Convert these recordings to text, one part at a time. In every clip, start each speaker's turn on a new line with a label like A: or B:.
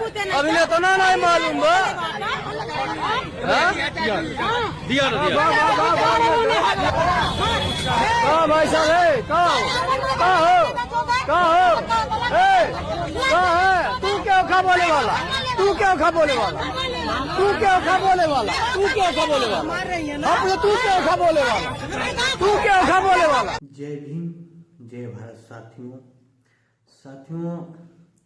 A: अभी ने तो ना नहीं मालूम बा दिया भाई साहब है का हो तू क्या खा बोले वाला तू क्या खा बोले वाला तू क्या खा बोले वाला तू क्या खा बोले वाला तू क्या खा बोले वाला तू क्या खा बोले वाला।
B: जय भीम जय भारत साथियों।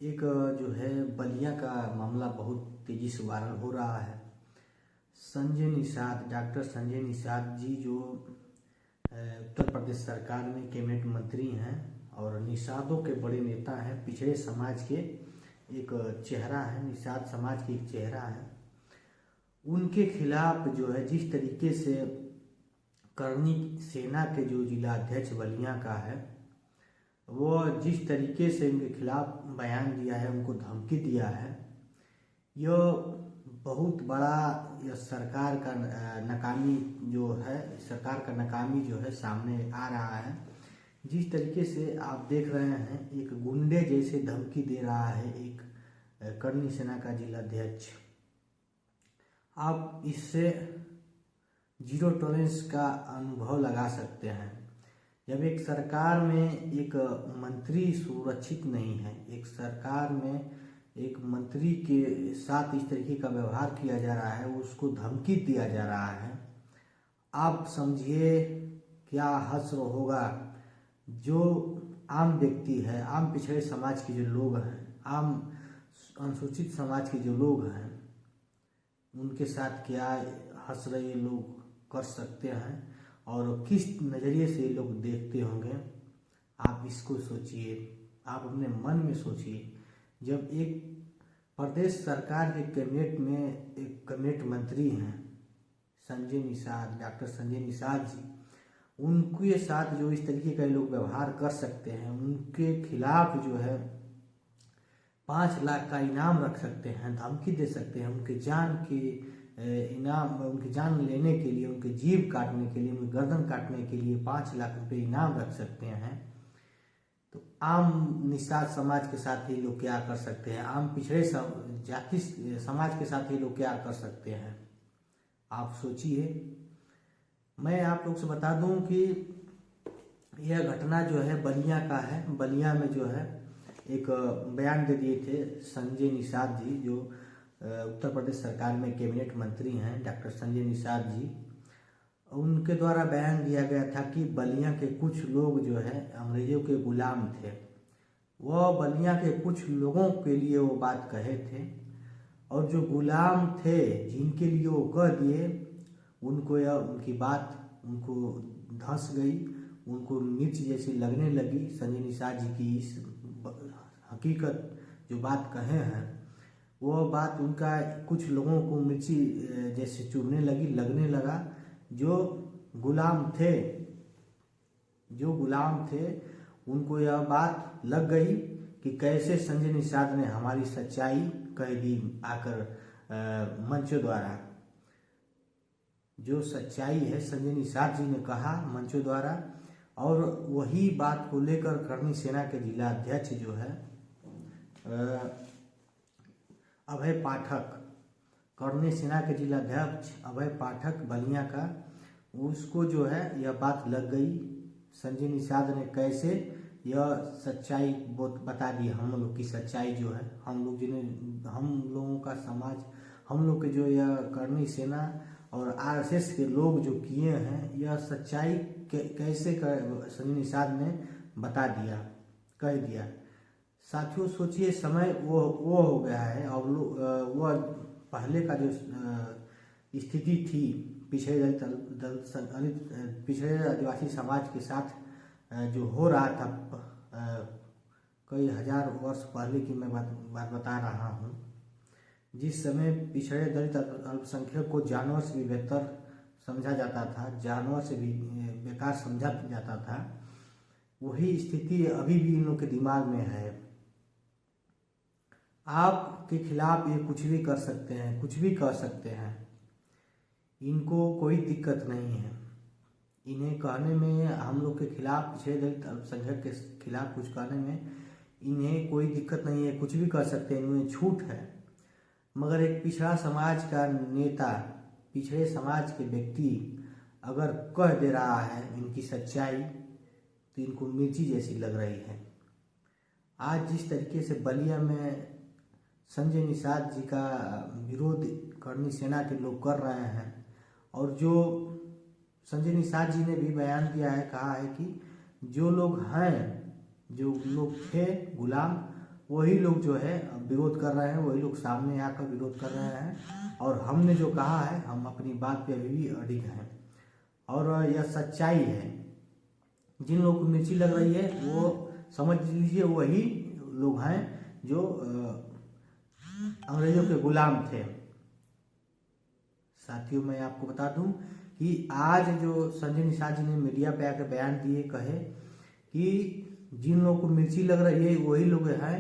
B: एक जो है बलिया का मामला बहुत तेजी से वायरल हो रहा है। संजय निषाद, डॉक्टर संजय निषाद जी जो उत्तर प्रदेश सरकार में कैबिनेट मंत्री हैं और निषादों के बड़े नेता हैं, पिछड़े समाज के एक चेहरा है, निषाद समाज की एक चेहरा है। उनके खिलाफ जो है जिस तरीके से करनी सेना के जो जिला अध्यक्ष बलिया का है, वो जिस तरीके से उनके खिलाफ बयान दिया है, उनको धमकी दिया है, यह बहुत बड़ा यह सरकार का नाकामी जो है, सरकार का नाकामी जो है सामने आ रहा है। जिस तरीके से आप देख रहे हैं, एक गुंडे जैसे धमकी दे रहा है एक करनी सेना का जिला अध्यक्ष। आप इससे जीरो टॉलरेंस का अनुभव लगा सकते हैं। जब एक सरकार में एक मंत्री सुरक्षित नहीं है, एक सरकार में एक मंत्री के साथ इस तरीके का व्यवहार किया जा रहा है, उसको धमकी दिया जा रहा है, आप समझिए क्या हश्र होगा जो आम व्यक्ति है, आम पिछड़े समाज के जो लोग हैं, आम अनुसूचित समाज के जो लोग हैं, उनके साथ क्या हश्र ये लोग कर सकते हैं और किस नज़रिए से ये लोग देखते होंगे। आप इसको सोचिए, आप अपने मन में सोचिए। जब एक प्रदेश सरकार के कैबिनेट में एक कैबिनेट मंत्री हैं संजय निषाद, डॉक्टर संजय निषाद जी, उनके साथ जो इस तरीके का लोग व्यवहार कर सकते हैं, उनके खिलाफ जो है 5 लाख का इनाम रख सकते हैं, धमकी दे सकते हैं, उनके जान के इनाम, उनकी जान लेने के लिए, उनके जीभ काटने के लिए, उनकी गर्दन काटने के लिए 5 लाख रुपए इनाम रख सकते हैं। तो आम निषाद समाज के साथ ही लोग क्या कर सकते हैं, आम पिछड़े जाति समाज के साथ ही लोग क्या कर सकते हैं, आप सोचिए। मैं आप लोग से बता दूं कि यह घटना जो है बलिया का है। बलिया में जो है एक बयान दे दिए थे संजय निषाद जी, जो उत्तर प्रदेश सरकार में कैबिनेट मंत्री हैं, डॉक्टर संजय निषाद जी। उनके द्वारा बयान दिया गया था कि बलिया के कुछ लोग जो है अंग्रेजों के गुलाम थे। वह बलिया के कुछ लोगों के लिए वो बात कहे थे और जो गुलाम थे जिनके लिए वो कह दिए, उनको यह उनकी बात उनको धंस गई, उनको मिर्च जैसी लगने लगी। संजय निषाद जी की इस हकीकत जो बात कहे हैं, वो बात उनका कुछ लोगों को मिर्ची जैसे चुभने लगी, लगने लगा। जो गुलाम थे उनको यह बात लग गई कि कैसे संजय निषाद ने हमारी सच्चाई कह दी आकर मंचों द्वारा। जो सच्चाई है संजय निषाद जी ने कहा मंचों द्वारा, और वही बात को लेकर करनी सेना के जिला अध्यक्ष जो है अभय पाठक, करनी सेना के जिला अध्यक्ष अभय पाठक बलिया का, उसको जो है यह बात लग गई। संजय निषाद ने कैसे यह सच्चाई बता दी, हम लोग की सच्चाई जो है, हम लोगों का समाज, हम लोग के जो यह करनी सेना और आरएसएस के लोग जो किए हैं, यह सच्चाई कैसे संजय निषाद ने बता दिया, कह दिया। साथियों सोचिए, समय वो हो गया है और वो पहले का जो स्थिति थी पिछड़े आदिवासी समाज के साथ जो हो रहा था कई हजार वर्ष पहले की मैं बात बता रहा हूँ, जिस समय पिछड़े दलित अल्पसंख्यक को जानवर से भी बेहतर समझा जाता था, जानवर से भी बेकार समझा जाता था, वही स्थिति अभी भी इन लोगों के दिमाग में है। आपके खिलाफ ये कुछ भी कर सकते हैं, कुछ भी कर सकते हैं, इनको कोई दिक्कत नहीं है। इन्हें कहने में, हम लोग के खिलाफ, पिछड़े दलित अल्पसंख्यक के खिलाफ कुछ कहने में इन्हें कोई दिक्कत नहीं है, कुछ भी कर सकते हैं, इन्हें छूट है। मगर एक पिछड़ा समाज का नेता, पिछड़े समाज के व्यक्ति अगर कह दे रहा है इनकी सच्चाई, तो इनको मिर्ची जैसी लग रही है। आज जिस तरीके से बलिया में संजय निषाद जी का विरोध करनी सेना के लोग कर रहे हैं, और जो संजय निषाद जी ने भी बयान दिया है, कहा है कि जो लोग हैं, जो लोग थे गुलाम, वही लोग जो है विरोध कर रहे हैं, वही लोग सामने आकर विरोध कर रहे हैं, और हमने जो कहा है हम अपनी बात पे अभी भी अडिग हैं, और यह सच्चाई है। जिन लोगों को मिर्ची लग रही है वो समझ लीजिए वही लोग हैं जो अंग्रेजों के गुलाम थे। साथियों, मैं आपको बता दूं कि आज जो संजय निषाद जी ने मीडिया पे आकर बयान दिए, कहे कि जिन लोगों को मिर्ची लग रही है वही लोग हैं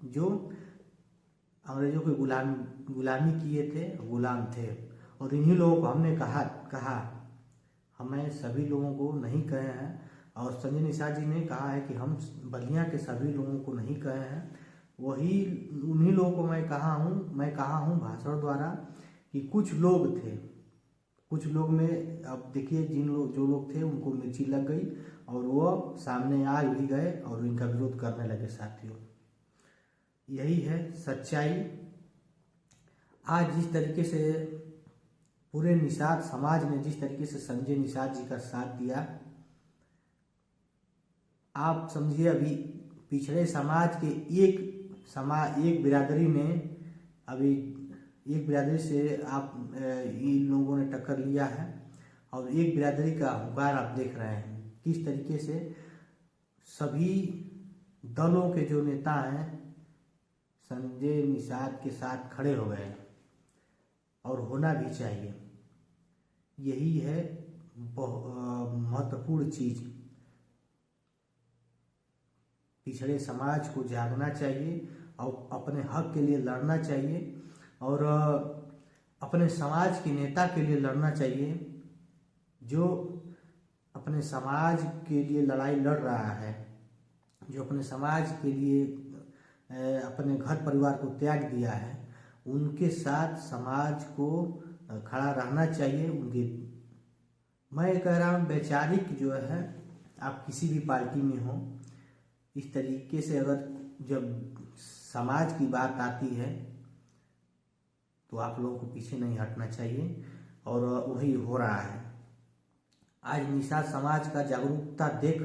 B: जो अंग्रेजों के गुलामी किए थे, गुलाम थे, और इन्हीं लोगों को हमने कहा हमें सभी लोगों को नहीं कहे हैं, और संजय निषाद जी ने कहा है कि हम बलिया के सभी लोगों को नहीं कहे हैं, वही उन्हीं लोगों को मैं कहा हूँ भाषण द्वारा कि कुछ लोग थे, कुछ लोग में अब देखिए जो लोग थे उनको मिर्ची लग गई और वो सामने आ भी गए और इनका विरोध करने लगे। साथियों, यही है सच्चाई। आज जिस तरीके से पूरे निषाद समाज ने जिस तरीके से संजय निषाद जी का साथ दिया, आप समझिए अभी पिछड़े समाज के एक बिरादरी ने, अभी एक बिरादरी से आप इन लोगों ने टक्कर लिया है, और एक बिरादरी का हुंकार आप देख रहे हैं किस तरीके से सभी दलों के जो नेता हैं संजय निषाद के साथ खड़े हो गए, और होना भी चाहिए। यही है महत्वपूर्ण चीज। पिछड़े समाज को जागना चाहिए और अपने हक के लिए लड़ना चाहिए, और अपने समाज के नेता के लिए लड़ना चाहिए जो अपने समाज के लिए लड़ाई लड़ रहा है, जो अपने समाज के लिए अपने घर परिवार को त्याग दिया है। उनके साथ समाज को खड़ा रहना चाहिए। मैं कह रहा हूँ वैचारिक जो है, आप किसी भी पार्टी में हो, इस तरीके से अगर जब समाज की बात आती है तो आप लोगों को पीछे नहीं हटना चाहिए, और वही हो रहा है। आज निषाद समाज का जागरूकता देख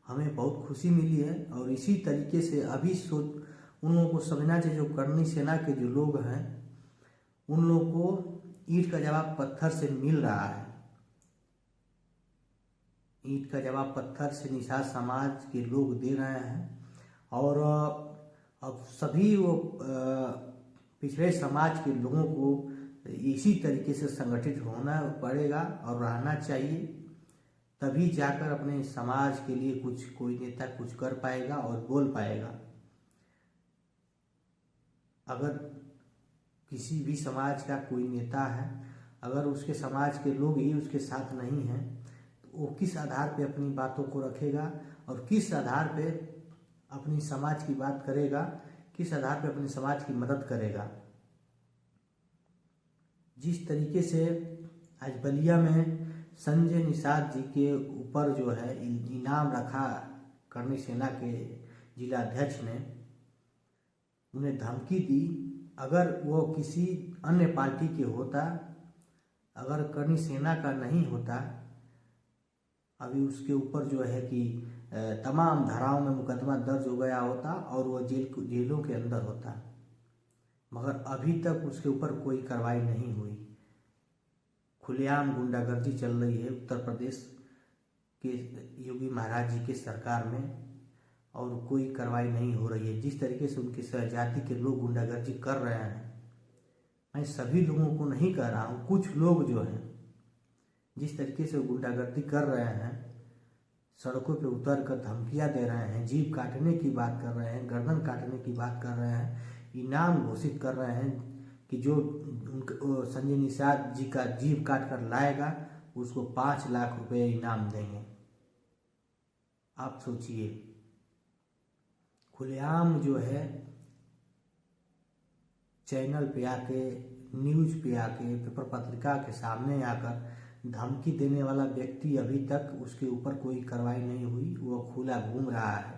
B: हमें बहुत खुशी मिली है, और इसी तरीके से अभी उन लोगों को समझना चाहिए, जो करनी सेना के जो लोग हैं उन लोगों को ईंट का जवाब पत्थर से मिल रहा है। ईंट का जवाब पत्थर से निषाद समाज के लोग दे रहे हैं, और अब सभी वो पिछड़े समाज के लोगों को इसी तरीके से संगठित होना पड़ेगा और रहना चाहिए, तभी जाकर अपने समाज के लिए कोई नेता कुछ कर पाएगा और बोल पाएगा। अगर किसी भी समाज का कोई नेता है, अगर उसके समाज के लोग ही उसके साथ नहीं हैं, तो वो किस आधार पे अपनी बातों को रखेगा और किस आधार पे अपनी समाज की बात करेगा, किस आधार पे अपने समाज की मदद करेगा। जिस तरीके से आज बलिया में संजय निषाद जी के ऊपर जो है इनाम रखा करनी सेना के जिला अध्यक्ष ने, उन्हें धमकी दी, अगर वो किसी अन्य पार्टी के होता, अगर करनी सेना का नहीं होता, अभी उसके ऊपर जो है कि तमाम धाराओं में मुकदमा दर्ज हो गया होता और वो जेलों के अंदर होता, मगर अभी तक उसके ऊपर कोई कार्रवाई नहीं हुई। खुलेआम गुंडागर्दी चल रही है उत्तर प्रदेश के योगी महाराज जी के सरकार में, और कोई कार्रवाई नहीं हो रही है। जिस तरीके से उनकी सहजाति के लोग गुंडागर्दी कर रहे हैं, मैं सभी लोगों को नहीं कह रहा हूँ, कुछ लोग जो हैं जिस तरीके से गुंडागर्दी कर रहे हैं, सड़कों पे उतर कर धमकियाँ दे रहे हैं, जीभ काटने की बात कर रहे हैं, गर्दन काटने की बात कर रहे हैं, इनाम घोषित कर रहे हैं कि जो संजय निषाद जी का जीभ काट कर लाएगा उसको 5 लाख रुपए इनाम देंगे। आप सोचिए, खुलेआम जो है चैनल पे आके, न्यूज पे आके, पेपर पत्रिका के सामने आकर धमकी देने वाला व्यक्ति अभी तक उसके ऊपर कोई कार्रवाई नहीं हुई, वो खुला घूम रहा है।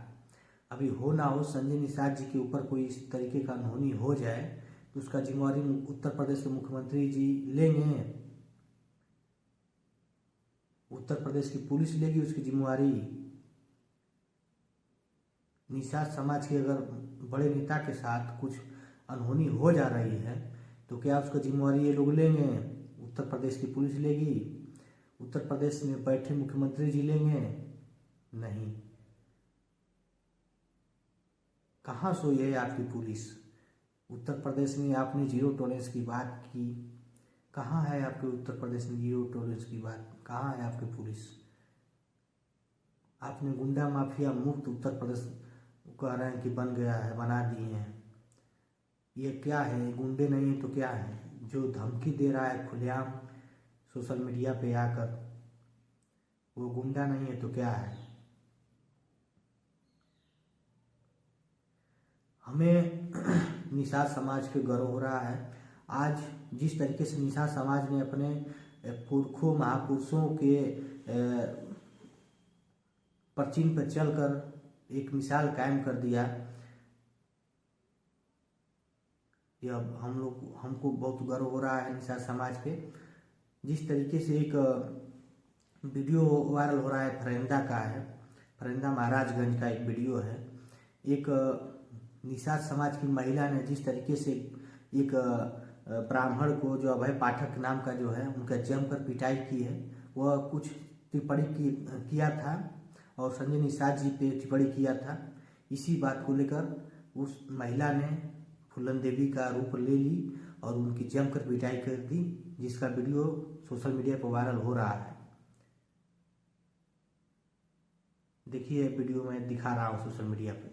B: अभी हो ना हो संजय निषाद जी के ऊपर कोई इस तरीके का अनहोनी हो जाए तो उसका जिम्मेवारी उत्तर प्रदेश के मुख्यमंत्री जी लेंगे, उत्तर प्रदेश की पुलिस लेगी उसकी जिम्मेवारी। निषाद समाज के अगर बड़े नेता के साथ कुछ अनहोनी हो जा रही है तो क्या उसका जिम्मेवारी ये लोग लेंगे? उत्तर प्रदेश की पुलिस लेगी? उत्तर प्रदेश में बैठे मुख्यमंत्री जी लेंगे? नहीं। कहाँ सोई है आपकी पुलिस? उत्तर प्रदेश में आपने जीरो टॉलरेंस की बात की, कहाँ है आपके उत्तर प्रदेश में जीरो टॉलरेंस की बात? कहाँ है आपकी पुलिस? आपने गुंडा माफिया मुक्त उत्तर प्रदेश कह रहे हैं कि बन गया है, बना दिए हैं। ये क्या है? गुंडे नहीं है तो क्या है? जो धमकी दे रहा है खुलेआम सोशल मीडिया पे आकर, वो गुंडा नहीं है तो क्या है? हमें निषाद समाज पे गर्व हो रहा है। आज जिस तरीके से निषाद समाज ने अपने पुरखों महापुरुषों के परचीन पर चलकर एक मिसाल कायम कर दिया, यह हमको बहुत गर्व हो रहा है निषाद समाज पे। जिस तरीके से एक वीडियो वायरल हो रहा है, फरेंदा का है, फरेंदा महाराजगंज का एक वीडियो है। एक निषाद समाज की महिला ने जिस तरीके से एक ब्राह्मण को, जो अभय पाठक नाम का जो है, उनका जमकर पिटाई की है, वह कुछ टिप्पणी किया था और संजय निषाद जी पे टिप्पणी किया था। इसी बात को लेकर उस महिला ने फूलन देवी का रूप ले ली और उनकी जमकर पिटाई कर दी, जिसका वीडियो सोशल मीडिया पर वायरल हो रहा है। देखिए वीडियो मैं दिखा रहा हूँ सोशल मीडिया पे,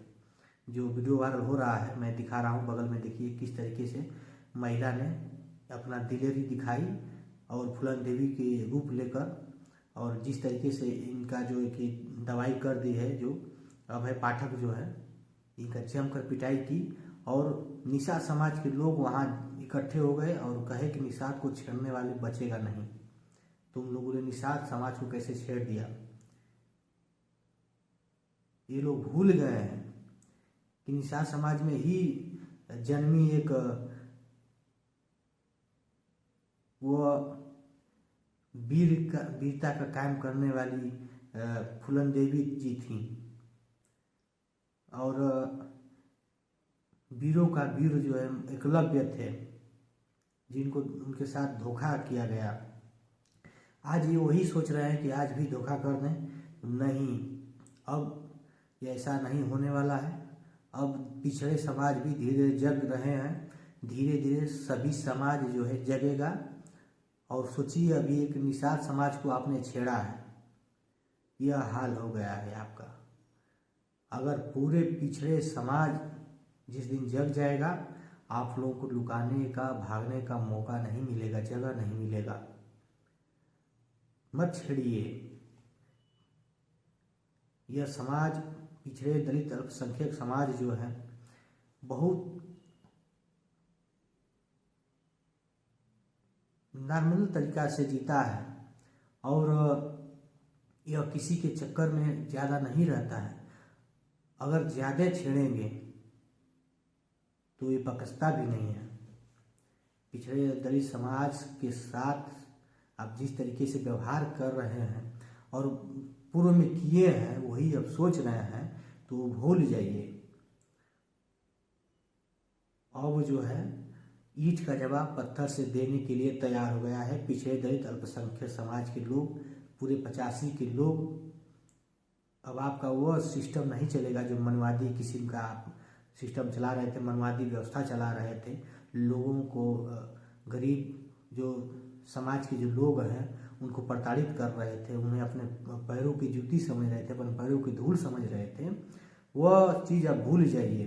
B: जो वीडियो वायरल हो रहा है मैं दिखा रहा हूँ। बगल में देखिए किस तरीके से महिला ने अपना दिलेरी दिखाई और फूलन देवी के रूप लेकर, और जिस तरीके से इनका जो कि दवाई कर दी है, जो अभय पाठक जो है, इनका जमकर पिटाई की। और निषाद समाज के लोग वहाँ इकट्ठे हो गए और कहे कि निषाद को छेड़ने वाले बचेगा नहीं। तुम लोगों ने निषाद समाज को कैसे छेड़ दिया? ये लोग भूल गए हैं कि निषाद समाज में ही जन्मी एक वो वीरता का कायम करने वाली फूलन देवी जी थी, और वीरों का वीर जो है एकलव्य थे, जिनको उनके साथ धोखा किया गया। आज ये वही सोच रहे हैं कि आज भी धोखा कर दें। नहीं, अब ये ऐसा नहीं होने वाला है। अब पिछड़े समाज भी धीरे धीरे जग रहे हैं, धीरे धीरे सभी समाज जो है जगेगा। और सोचिए, अभी एक निषाद समाज को आपने छेड़ा है, यह हाल हो गया है आपका। अगर पूरे पिछड़े समाज जिस दिन जग जाएगा, आप लोगों को लुकाने का, भागने का मौका नहीं मिलेगा, जगह नहीं मिलेगा। मत छेड़िए। यह समाज, पिछड़े दलित अल्पसंख्यक समाज जो है, बहुत नॉर्मल तरीका से जीता है और यह किसी के चक्कर में ज़्यादा नहीं रहता है। अगर ज़्यादा छेड़ेंगे तो ये बकसता भी नहीं है। पिछड़े दलित समाज के साथ आप जिस तरीके से व्यवहार कर रहे हैं और पूर्व में किए हैं, वही अब सोच रहे हैं, तो भूल जाइए। अब जो है ईंट का जवाब पत्थर से देने के लिए तैयार हो गया है पिछड़े दलित अल्पसंख्यक समाज के लोग, पूरे 85 के लोग। अब आपका वो सिस्टम नहीं चलेगा जो मनवादी किस्म का आप सिस्टम चला रहे थे, मनवादी व्यवस्था चला रहे थे। लोगों को, गरीब जो समाज के जो लोग हैं, उनको प्रताड़ित कर रहे थे, उन्हें अपने पैरों की जूती समझ रहे थे, अपने पैरों की धूल समझ रहे थे। वह चीज़ अब भूल जाइए।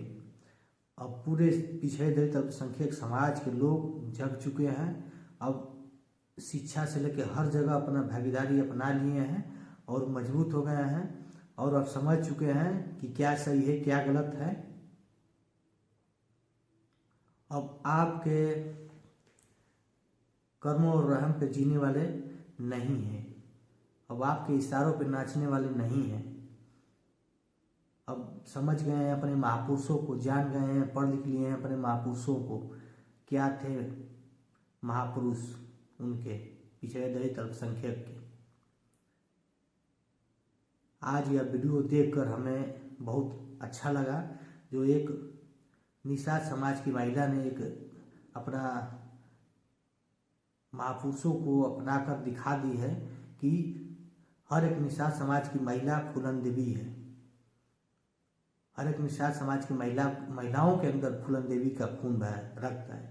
B: अब पूरे पिछड़े दलित अल्पसंख्यक समाज के लोग जग चुके हैं। अब शिक्षा से लेकर हर जगह अपना भागीदारी अपना लिए हैं और मजबूत हो गए हैं, और अब समझ चुके हैं कि क्या सही है क्या गलत है। अब आपके कर्मों और रहम पे जीने वाले नहीं हैं, अब आपके इशारों पे नाचने वाले नहीं हैं। अब समझ गए हैं अपने महापुरुषों को, जान गए हैं, पढ़ लिख लिए हैं अपने महापुरुषों को, क्या थे महापुरुष उनके, पिछड़े दलित अल्पसंख्यक के। आज यह वीडियो देखकर हमें बहुत अच्छा लगा, जो एक निषाद समाज की महिला ने एक अपना महापुरुषों को अपनाकर दिखा दी है कि हर एक निषाद समाज की महिला फूलन देवी है। हर एक निषाद समाज की महिलाओं के अंदर फूलन देवी का खून है, रक्त है।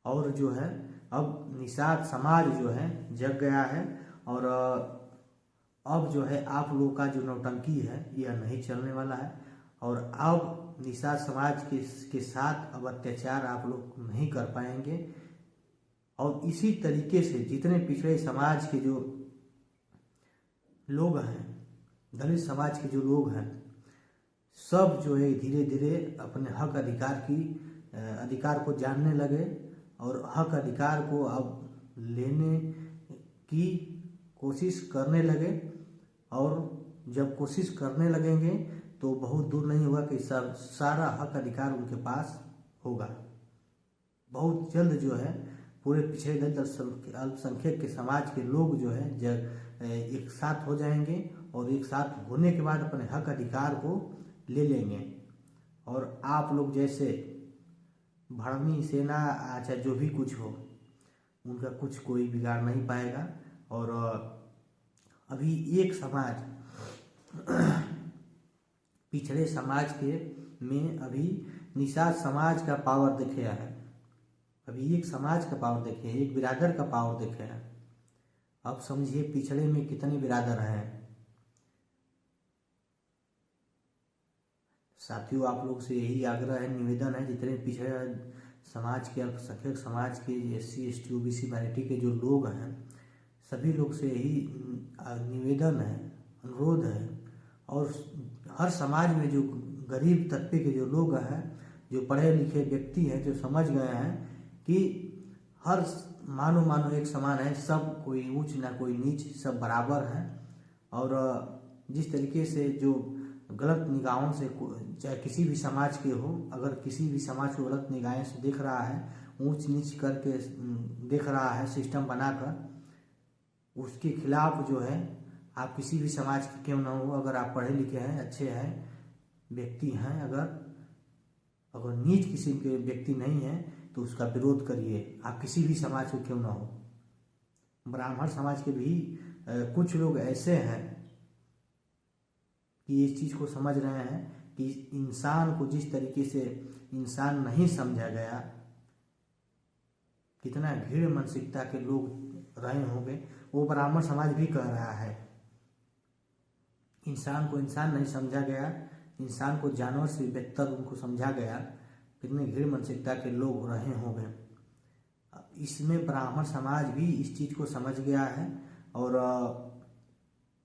B: और जो है अब निषाद समाज जो है जग गया है, और अब जो है आप लोगों का जो नौटंकी है यह नहीं चलने वाला है। और अब निषाद समाज के साथ अब अत्याचार आप लोग नहीं कर पाएंगे। और इसी तरीके से जितने पिछड़े समाज के जो लोग हैं, दलित समाज के जो लोग हैं, सब जो है धीरे धीरे अपने हक अधिकार को जानने लगे और हक अधिकार को अब लेने की कोशिश करने लगे। और जब कोशिश करने लगेंगे तो बहुत दूर नहीं होगा कि सारा हक अधिकार उनके पास होगा। बहुत जल्द जो है पूरे पिछड़े दलित अल्पसंख्यक के समाज के लोग जो है एक साथ हो जाएंगे और एक साथ होने के बाद अपने हक अधिकार को ले लेंगे। और आप लोग जैसे भड़नी सेना, अच्छा जो भी कुछ हो, उनका कुछ कोई बिगाड़ नहीं पाएगा। और अभी एक समाज पिछड़े समाज के में अभी निषाद समाज का पावर दिखे है। अभी एक समाज का पावर देखे, एक बिरादर का पावर देखे है। अब समझिए पिछड़े में कितने बिरादर हैं। साथियों, आप लोग से यही आग्रह है, निवेदन है, जितने पिछड़े समाज के, अल्पसंख्यक समाज के, SC ST OBC माइनॉरिटी के जो लोग हैं, सभी लोग से यही निवेदन है, अनुरोध है। और हर समाज में जो गरीब तबके के जो लोग हैं, जो पढ़े लिखे व्यक्ति हैं, जो समझ गए हैं कि हर मानो एक समान है, सब कोई ऊंच ना कोई नीच, सब बराबर हैं। और जिस तरीके से जो गलत निगाहों से, चाहे किसी भी समाज के हो, अगर किसी भी समाज को गलत निगाहों से देख रहा है, ऊंच नीच करके देख रहा है सिस्टम बनाकर, उसके खिलाफ जो है आप किसी भी समाज के क्यों ना हो, अगर आप पढ़े लिखे हैं, अच्छे हैं, व्यक्ति हैं, अगर नीच किस्म के व्यक्ति नहीं है तो उसका विरोध करिए, आप किसी भी समाज को क्यों ना हो। ब्राह्मण समाज के भी कुछ लोग ऐसे हैं कि इस चीज़ को समझ रहे हैं कि इंसान को जिस तरीके से इंसान नहीं समझा गया, कितना घृण मानसिकता के लोग रहे होंगे, वो ब्राह्मण समाज भी कह रहा है। इंसान को इंसान नहीं समझा गया, इंसान को जानवर से बेहतर उनको समझा गया, कितने घृण मानसिकता के लोग रहे होंगे। इसमें ब्राह्मण समाज भी इस चीज़ को समझ गया है और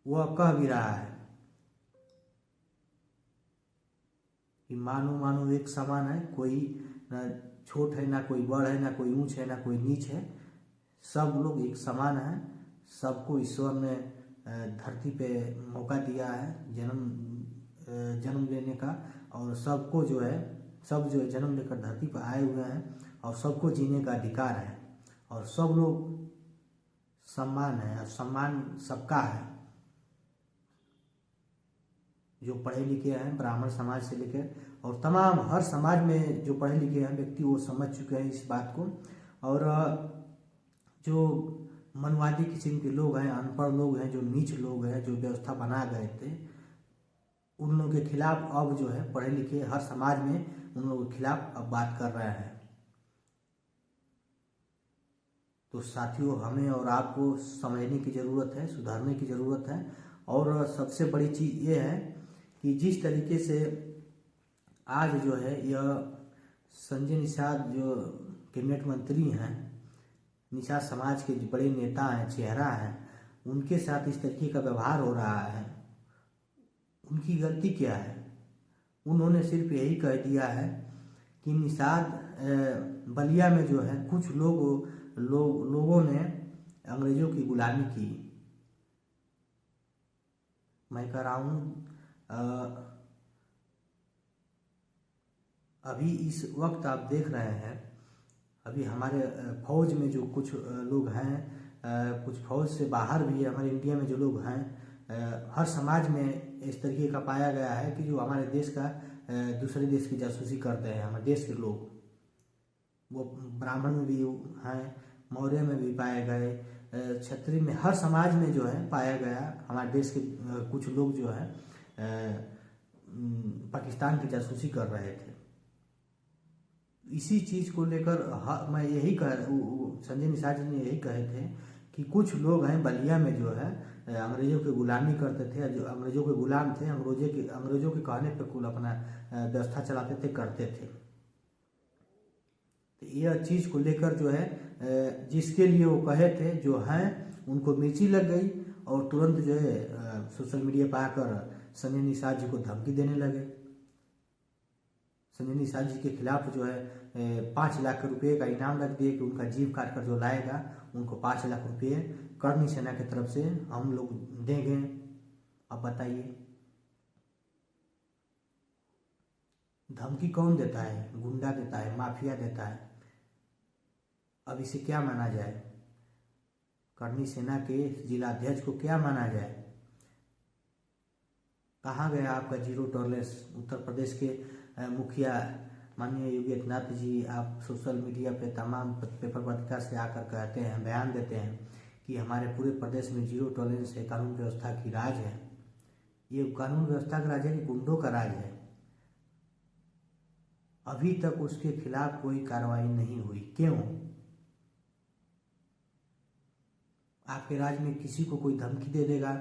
B: वह कह भी रहा है कि मानो एक समान है, कोई न छोट है, ना कोई बड़ है, ना कोई ऊंच है, ना कोई नीच है, सब लोग एक समान है। सबको ईश्वर ने धरती पे मौका दिया है जन्म लेने का, और सबको जो है सब जो है जन्म लेकर धरती पर आए हुए हैं और सबको जीने का अधिकार है और सब लोग सम्मान है और सम्मान सबका है। जो पढ़े लिखे हैं ब्राह्मण समाज से लेकर और तमाम हर समाज में जो पढ़े लिखे हैं व्यक्ति वो समझ चुके हैं इस बात को। और जो मनवादी किस्म के लोग हैं, अनपढ़ लोग हैं, जो नीच लोग हैं, जो व्यवस्था बना गए थे, उन लोगों के खिलाफ अब जो है पढ़े लिखे हर समाज में उन लोगों के खिलाफ अब बात कर रहे हैं। तो साथियों, हमें और आपको समझने की ज़रूरत है, सुधारने की ज़रूरत है। और सबसे बड़ी चीज़ ये है कि जिस तरीके से आज जो है यह संजय निषाद जो कैबिनेट मंत्री हैं, निषाद समाज के जो बड़े नेता हैं, चेहरा हैं, उनके साथ इस तरीके का व्यवहार हो रहा है, उनकी गलती क्या है? उन्होंने सिर्फ यही कह दिया है कि निषाद बलिया में जो है कुछ लोगों ने अंग्रेजों की गुलामी की। मैं कह रहा हूँ अभी इस वक्त आप देख रहे हैं, अभी हमारे फौज में जो कुछ लोग हैं, कुछ फौज से बाहर भी हमारे इंडिया में जो लोग हैं, हर समाज में इस तरीके का पाया गया है कि जो हमारे देश का दूसरे देश की जासूसी करते हैं। हमारे देश के लोग, वो ब्राह्मण में भी हैं, मौर्य में भी पाए गए, क्षत्रिय में, हर समाज में जो है पाया गया। हमारे देश के कुछ लोग जो है पाकिस्तान की जासूसी कर रहे थे। इसी चीज को लेकर मैं यही संजय निषाद जी ने यही कहे थे कि कुछ लोग हैं बलिया में जो है अंग्रेजों की गुलामी करते थे, जो अंग्रेजों के गुलाम थे, अंग्रेजों के कहने पे कुल अपना व्यवस्था चलाते थे, करते थे। तो यह चीज को लेकर जो है जिसके लिए वो कहे थे जो हैं उनको मिर्ची लग गई और तुरंत जो है सोशल मीडिया पर आकर संजय निषाद जी को धमकी देने लगे। संजय निषाद जी के खिलाफ जो है 5 लाख रुपए का इनाम रख दिए कि उनका जीव काट कर जो लाएगा उनको 5 लाख रुपए करनी सेना की तरफ से हम लोग देंगे। अब बताइए, धमकी कौन देता है? गुंडा देता है, माफिया देता है। अब इसे क्या माना जाए? करनी सेना के जिलाध्यक्ष को क्या माना जाए? कहाँ गया आपका जीरो टॉलरेंस? उत्तर प्रदेश के मुखिया माननीय योगी आदित्यनाथ जी, आप सोशल मीडिया पे तमाम पेपर पत्रिका से आकर कहते हैं, बयान देते हैं कि हमारे पूरे प्रदेश में जीरो टॉलरेंस है, कानून व्यवस्था की राज है। ये कानून व्यवस्था का राज है कि गुंडों का राज है? अभी तक उसके खिलाफ कोई कार्रवाई नहीं हुई। क्यों? आपके राज्य में किसी को कोई धमकी दे देगा,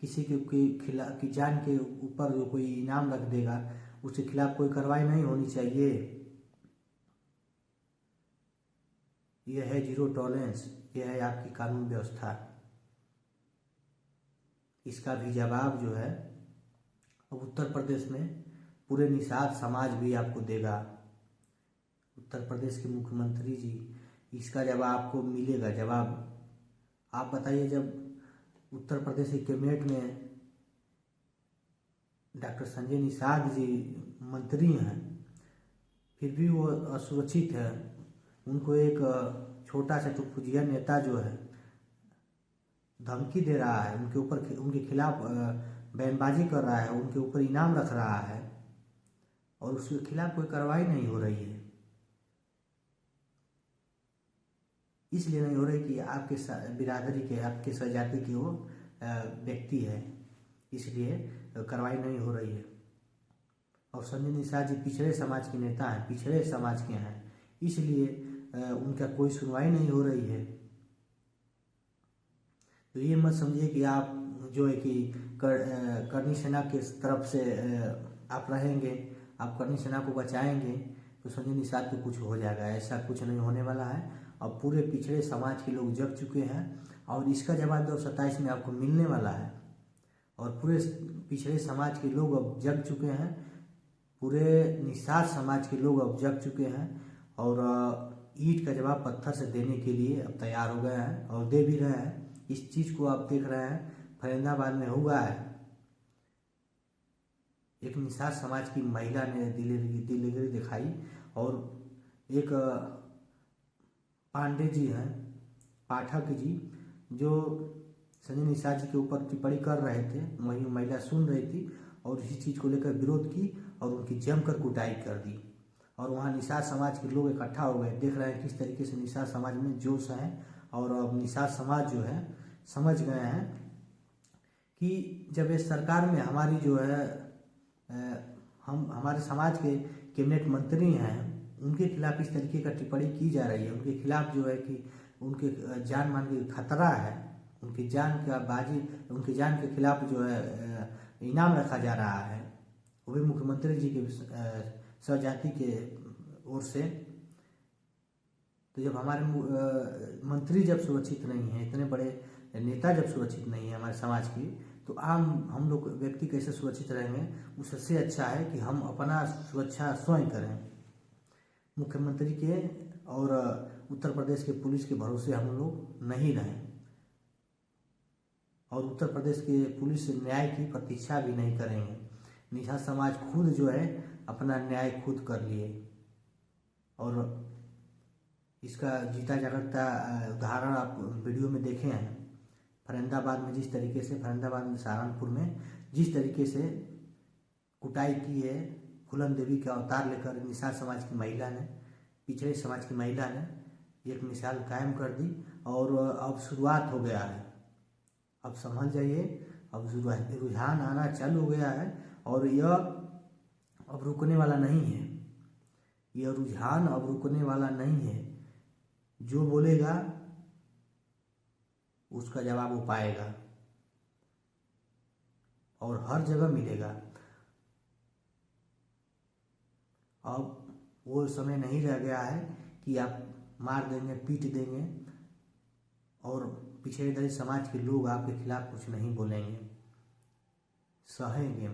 B: किसी के खिलाफ की जान के ऊपर जो कोई इनाम रख देगा, उसके खिलाफ कोई कार्रवाई नहीं होनी चाहिए? यह है जीरो टॉलरेंस, यह है आपकी कानून व्यवस्था। इसका भी जवाब जो है अब उत्तर प्रदेश में पूरे निषाद समाज भी आपको देगा। उत्तर प्रदेश के मुख्यमंत्री जी, इसका जवाब आपको मिलेगा। जवाब आप बताइए, जब उत्तर प्रदेश की कैबिनेट में डॉक्टर संजय निषाद जी मंत्री हैं, फिर भी वो असुरक्षित है, उनको एक छोटा सा टुकपुजिया नेता जो है धमकी दे रहा है, उनके ऊपर, उनके खिलाफ बयानबाजी कर रहा है, उनके ऊपर इनाम रख रहा है और उसके खिलाफ कोई कार्रवाई नहीं हो रही है। इसलिए नहीं हो रही कि आपके बिरादरी के, आपके स्वजाति के वो व्यक्ति है, इसलिए कार्रवाई नहीं हो रही है। और संजय निषाद जी पिछड़े समाज के नेता हैं, पिछड़े समाज के हैं, इसलिए उनका कोई सुनवाई नहीं हो रही है। तो ये मत समझिए कि आप जो है कि करनी सेना के तरफ से आप रहेंगे, आप करनी सेना को बचाएंगे तो संजय निषाद को कुछ हो जाएगा। ऐसा कुछ नहीं होने वाला है। अब पूरे पिछड़े समाज के लोग जग चुके हैं और इसका जवाब 2027 में आपको मिलने वाला है। और पूरे पिछड़े समाज के लोग अब जग चुके हैं, पूरे निषाद समाज के लोग अब जग चुके हैं और ईंट का जवाब पत्थर से देने के लिए अब तैयार हो गए हैं और दे भी रहे हैं। इस चीज़ को आप देख रहे हैं, फरीदाबाद में हुआ है। एक निषाद समाज की महिला ने दिलगिरी दिखाई और एक पांडे जी हैं, पाठक जी, जो संजय निषाद जी के ऊपर टिप्पणी कर रहे थे, वही महिला सुन रही थी और इसी चीज़ को लेकर विरोध की और उनकी जमकर कुटाई कर दी। और वहाँ निषाद समाज के लोग इकट्ठा हो गए। देख रहे हैं किस तरीके से निषाद समाज में जोश है और अब निषाद समाज जो है समझ गए हैं कि जब इस सरकार में हमारी जो है हम हमारे समाज के कैबिनेट मंत्री हैं, उनके खिलाफ इस तरीके का टिप्पणी की जा रही है, उनके खिलाफ जो है कि उनके जान मान के खतरा है, उनकी जान का बाजी, उनकी जान के खिलाफ जो है इनाम रखा जा रहा है, वो भी मुख्यमंत्री जी के स्वजाति के ओर से। तो जब हमारे मंत्री जब सुरक्षित नहीं है, इतने बड़े नेता जब सुरक्षित नहीं है हमारे समाज की, तो आम हम लोग व्यक्ति कैसे सुरक्षित रहेंगे? उससे अच्छा है कि हम अपना सुरक्षा स्वयं करें। मुख्यमंत्री के और उत्तर प्रदेश के पुलिस के भरोसे हम लोग नहीं रहें, और उत्तर प्रदेश के पुलिस से न्याय की प्रतीक्षा भी नहीं करेंगे। निषाद समाज खुद जो है अपना न्याय खुद कर लिए, और इसका जीता जागता उदाहरण आप वीडियो में देखे हैं। फरीदाबाद में जिस तरीके से, फरीदाबाद में सहारनपुर में जिस तरीके से कुटाई की है, फूलन देवी का अवतार लेकर निषाद समाज की महिला ने, पिछड़े समाज की महिला ने एक मिसाल कायम कर दी। और अब शुरुआत हो गया है, अब संभल जाइए, अब रुझान आना चालू हो गया है, और यह अब रुकने वाला नहीं है। यह रुझान अब रुकने वाला नहीं है। जो बोलेगा उसका जवाब वो पाएगा, और हर जगह मिलेगा। अब वो समय नहीं रह गया है कि आप मार देंगे, पीट देंगे और पिछड़े दलित समाज के लोग आपके खिलाफ कुछ नहीं बोलेंगे, सहेंगे।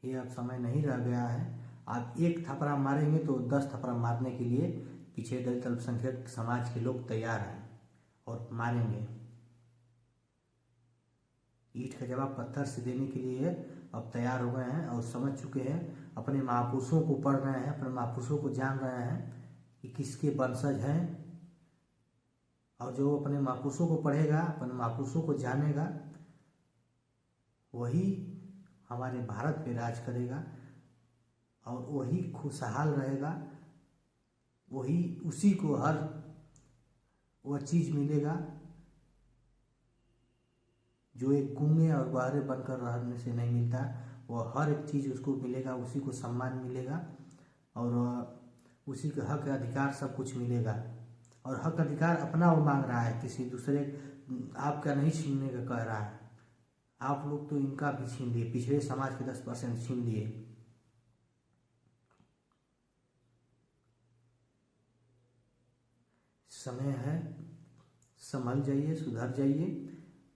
B: ये अब समय नहीं रह गया है। आप एक थपड़ा मारेंगे तो 10 थपड़ा मारने के लिए पिछड़े दलित अल्पसंख्यक समाज के लोग तैयार हैं और मारेंगे। ईंट का जवाब पत्थर से देने के लिए अब तैयार हो गए हैं और समझ चुके हैं। अपने महापुरुषों को पढ़ रहे हैं, अपने महापुरुषों को जान रहे हैं कि किसके वंशज हैं, और जो अपने महापुरुषों को पढ़ेगा, अपने महापुरुषों को जानेगा, वही हमारे भारत पे राज करेगा और वही खुशहाल रहेगा। वही, उसी को हर वह चीज मिलेगा जो एक गूंगे और बहरे बनकर रहने से नहीं मिलता। वह हर एक चीज उसको मिलेगा, उसी को सम्मान मिलेगा और उसी के हक अधिकार सब कुछ मिलेगा। और हक अधिकार अपना वो मांग रहा है, किसी दूसरे आपका नहीं छीनने का कह रहा है। आप लोग तो इनका भी छीन लिए, पिछड़े समाज के 10% छीन लिए। समय है, संभल जाइए, सुधर जाइए।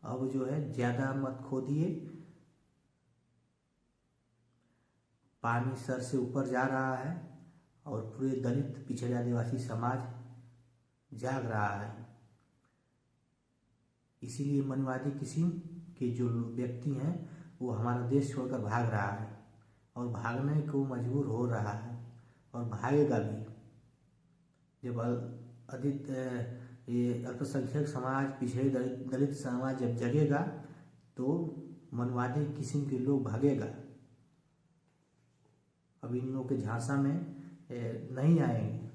B: अब जो है ज्यादा मत खोदिए। पानी सर से ऊपर जा रहा है और पूरे दलित पिछड़े आदिवासी समाज जाग रहा है। इसीलिए मनवादी किस्म के जो व्यक्ति हैं वो हमारा देश छोड़कर भाग रहा है और भागने को मजबूर हो रहा है और भागेगा भी। जब ये अल्पसंख्यक समाज, पिछड़े दलित समाज जब जगेगा तो मनवादी किस्म के लोग भागेगा। अब इन लोगों के झांसा में नहीं आएंगे।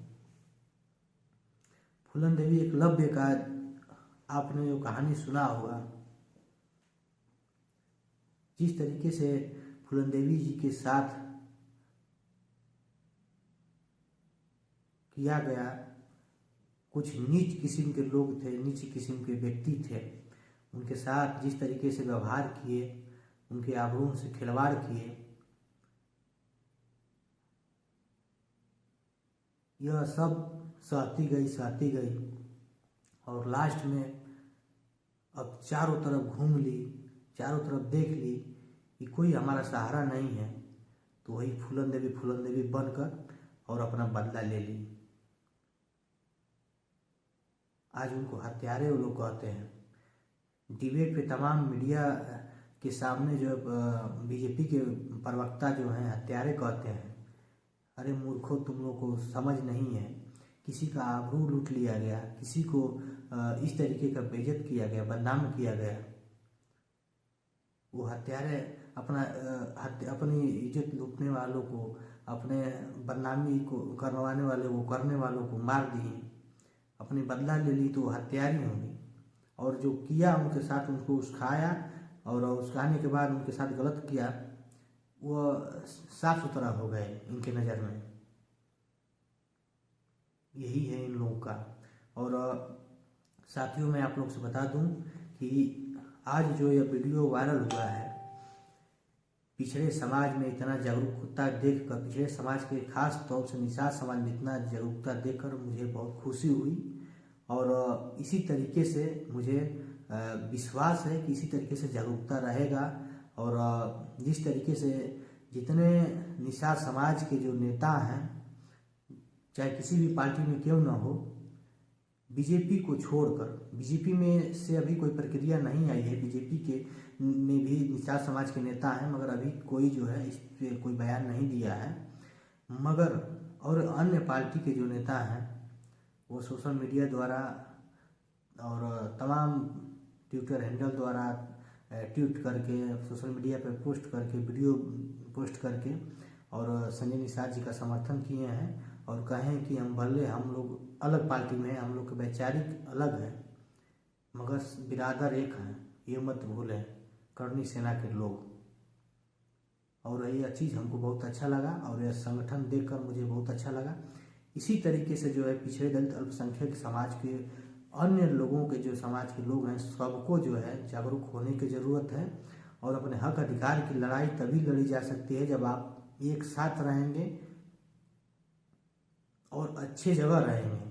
B: फूलन देवी एकलव्य का आपने जो कहानी सुना होगा, जिस तरीके से फूलन देवी जी के साथ किया गया, कुछ नीच किस्म के लोग थे, नीच किस्म के व्यक्ति थे, उनके साथ जिस तरीके से व्यवहार किए, उनके आबरूओं से खिलवाड़ किए, यह सब सहती गई और लास्ट में अब चारों तरफ घूम ली, चारों तरफ देख ली कि कोई हमारा सहारा नहीं है, तो वही फूलन देवी बनकर और अपना बदला ले ली। आज उनको हत्यारे वो लोग कहते हैं। डिबेट पे तमाम मीडिया के सामने जो बीजेपी के प्रवक्ता जो हैं हत्यारे कहते हैं। अरे मूर्खों, तुम लोग को समझ नहीं है, किसी का आबरू लूट लिया गया, किसी को इस तरीके का बेइज्जत किया गया, बदनाम किया गया। वो हत्यारे अपनी इज्जत लूटने वालों को, अपने बदनामी को करवाने वालों को मार दिए, अपने बदला ले ली, तो हत्यारी होंगी। और जो किया उनके साथ, उनको उस्काया और उस्काने के बाद उनके साथ गलत किया, वो साफ सुथरा हो गए इनके नज़र में। यही है इन लोगों का। और साथियों, मैं आप लोग से बता दूं कि आज जो यह वीडियो वायरल हुआ है, पिछड़े समाज में इतना जागरूकता देखकर, पिछड़े समाज के खास तौर से निषाद समाज में इतना जागरूकता देखकर मुझे बहुत खुशी हुई। और इसी तरीके से मुझे विश्वास है कि इसी तरीके से जागरूकता रहेगा। और जिस तरीके से जितने निषाद समाज के जो नेता हैं, चाहे किसी भी पार्टी में क्यों ना हो, बीजेपी को छोड़कर, बीजेपी में से अभी कोई प्रक्रिया नहीं आई है, बीजेपी के में भी निषाद समाज के नेता हैं, मगर अभी कोई जो है इस पे कोई बयान नहीं दिया है। मगर और अन्य पार्टी के जो नेता हैं वो सोशल मीडिया द्वारा और तमाम ट्विटर हैंडल द्वारा ट्वीट करके, सोशल मीडिया पर पोस्ट करके, वीडियो पोस्ट करके और संजय निषाद जी का समर्थन किए हैं और कहें कि हम भले हम लोग अलग पार्टी में हैं, हम लोग के वैचारिक अलग है मगर बिरादर एक हैं, ये मत भूलें करनी सेना के लोग। और यह चीज़ हमको बहुत अच्छा लगा और यह संगठन देखकर मुझे बहुत अच्छा लगा। इसी तरीके से जो है पिछड़े दलित अल्पसंख्यक समाज के अन्य लोगों के जो समाज के लोग हैं सबको जो है जागरूक होने की ज़रूरत है और अपने हक अधिकार की लड़ाई तभी लड़ी जा सकती है जब आप एक साथ रहेंगे और अच्छे जगह रहेंगे।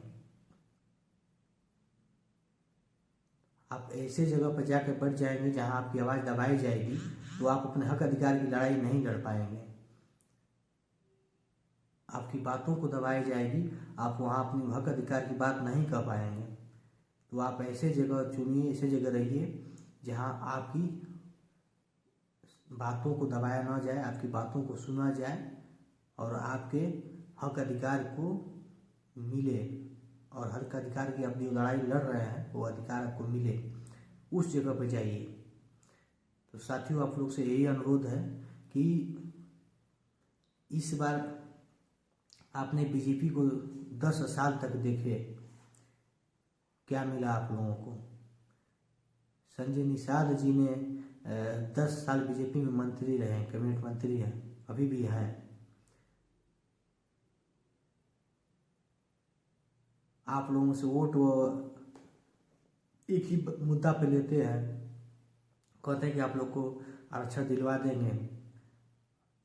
B: आप ऐसे जगह पर जाकर बैठ जाएंगे जहां आपकी आवाज़ दबाई जाएगी तो आप अपने हक अधिकार की लड़ाई नहीं लड़ पाएंगे। आपकी बातों को दबाई जाएगी, आप वहां अपने हक अधिकार की बात नहीं कर पाएंगे। तो आप ऐसे जगह चुनिए, ऐसे जगह रहिए जहां आपकी बातों को दबाया ना जाए, आपकी बातों को सुना जाए और आपके हक अधिकार को मिले और हक अधिकार की आप जो लड़ाई लड़ रहे हैं वो अधिकार आपको मिले, उस जगह पर जाइए। तो साथियों, आप लोग से यही अनुरोध है कि इस बार आपने बीजेपी को 10 साल तक देखे, क्या मिला आप लोगों को? संजय निषाद जी ने 10 साल बीजेपी में मंत्री रहे, कैबिनेट मंत्री हैं, अभी भी हैं। आप लोगों से वोट वो एक ही मुद्दा पे लेते हैं, कहते हैं कि आप लोग को आरक्षण दिलवा देंगे,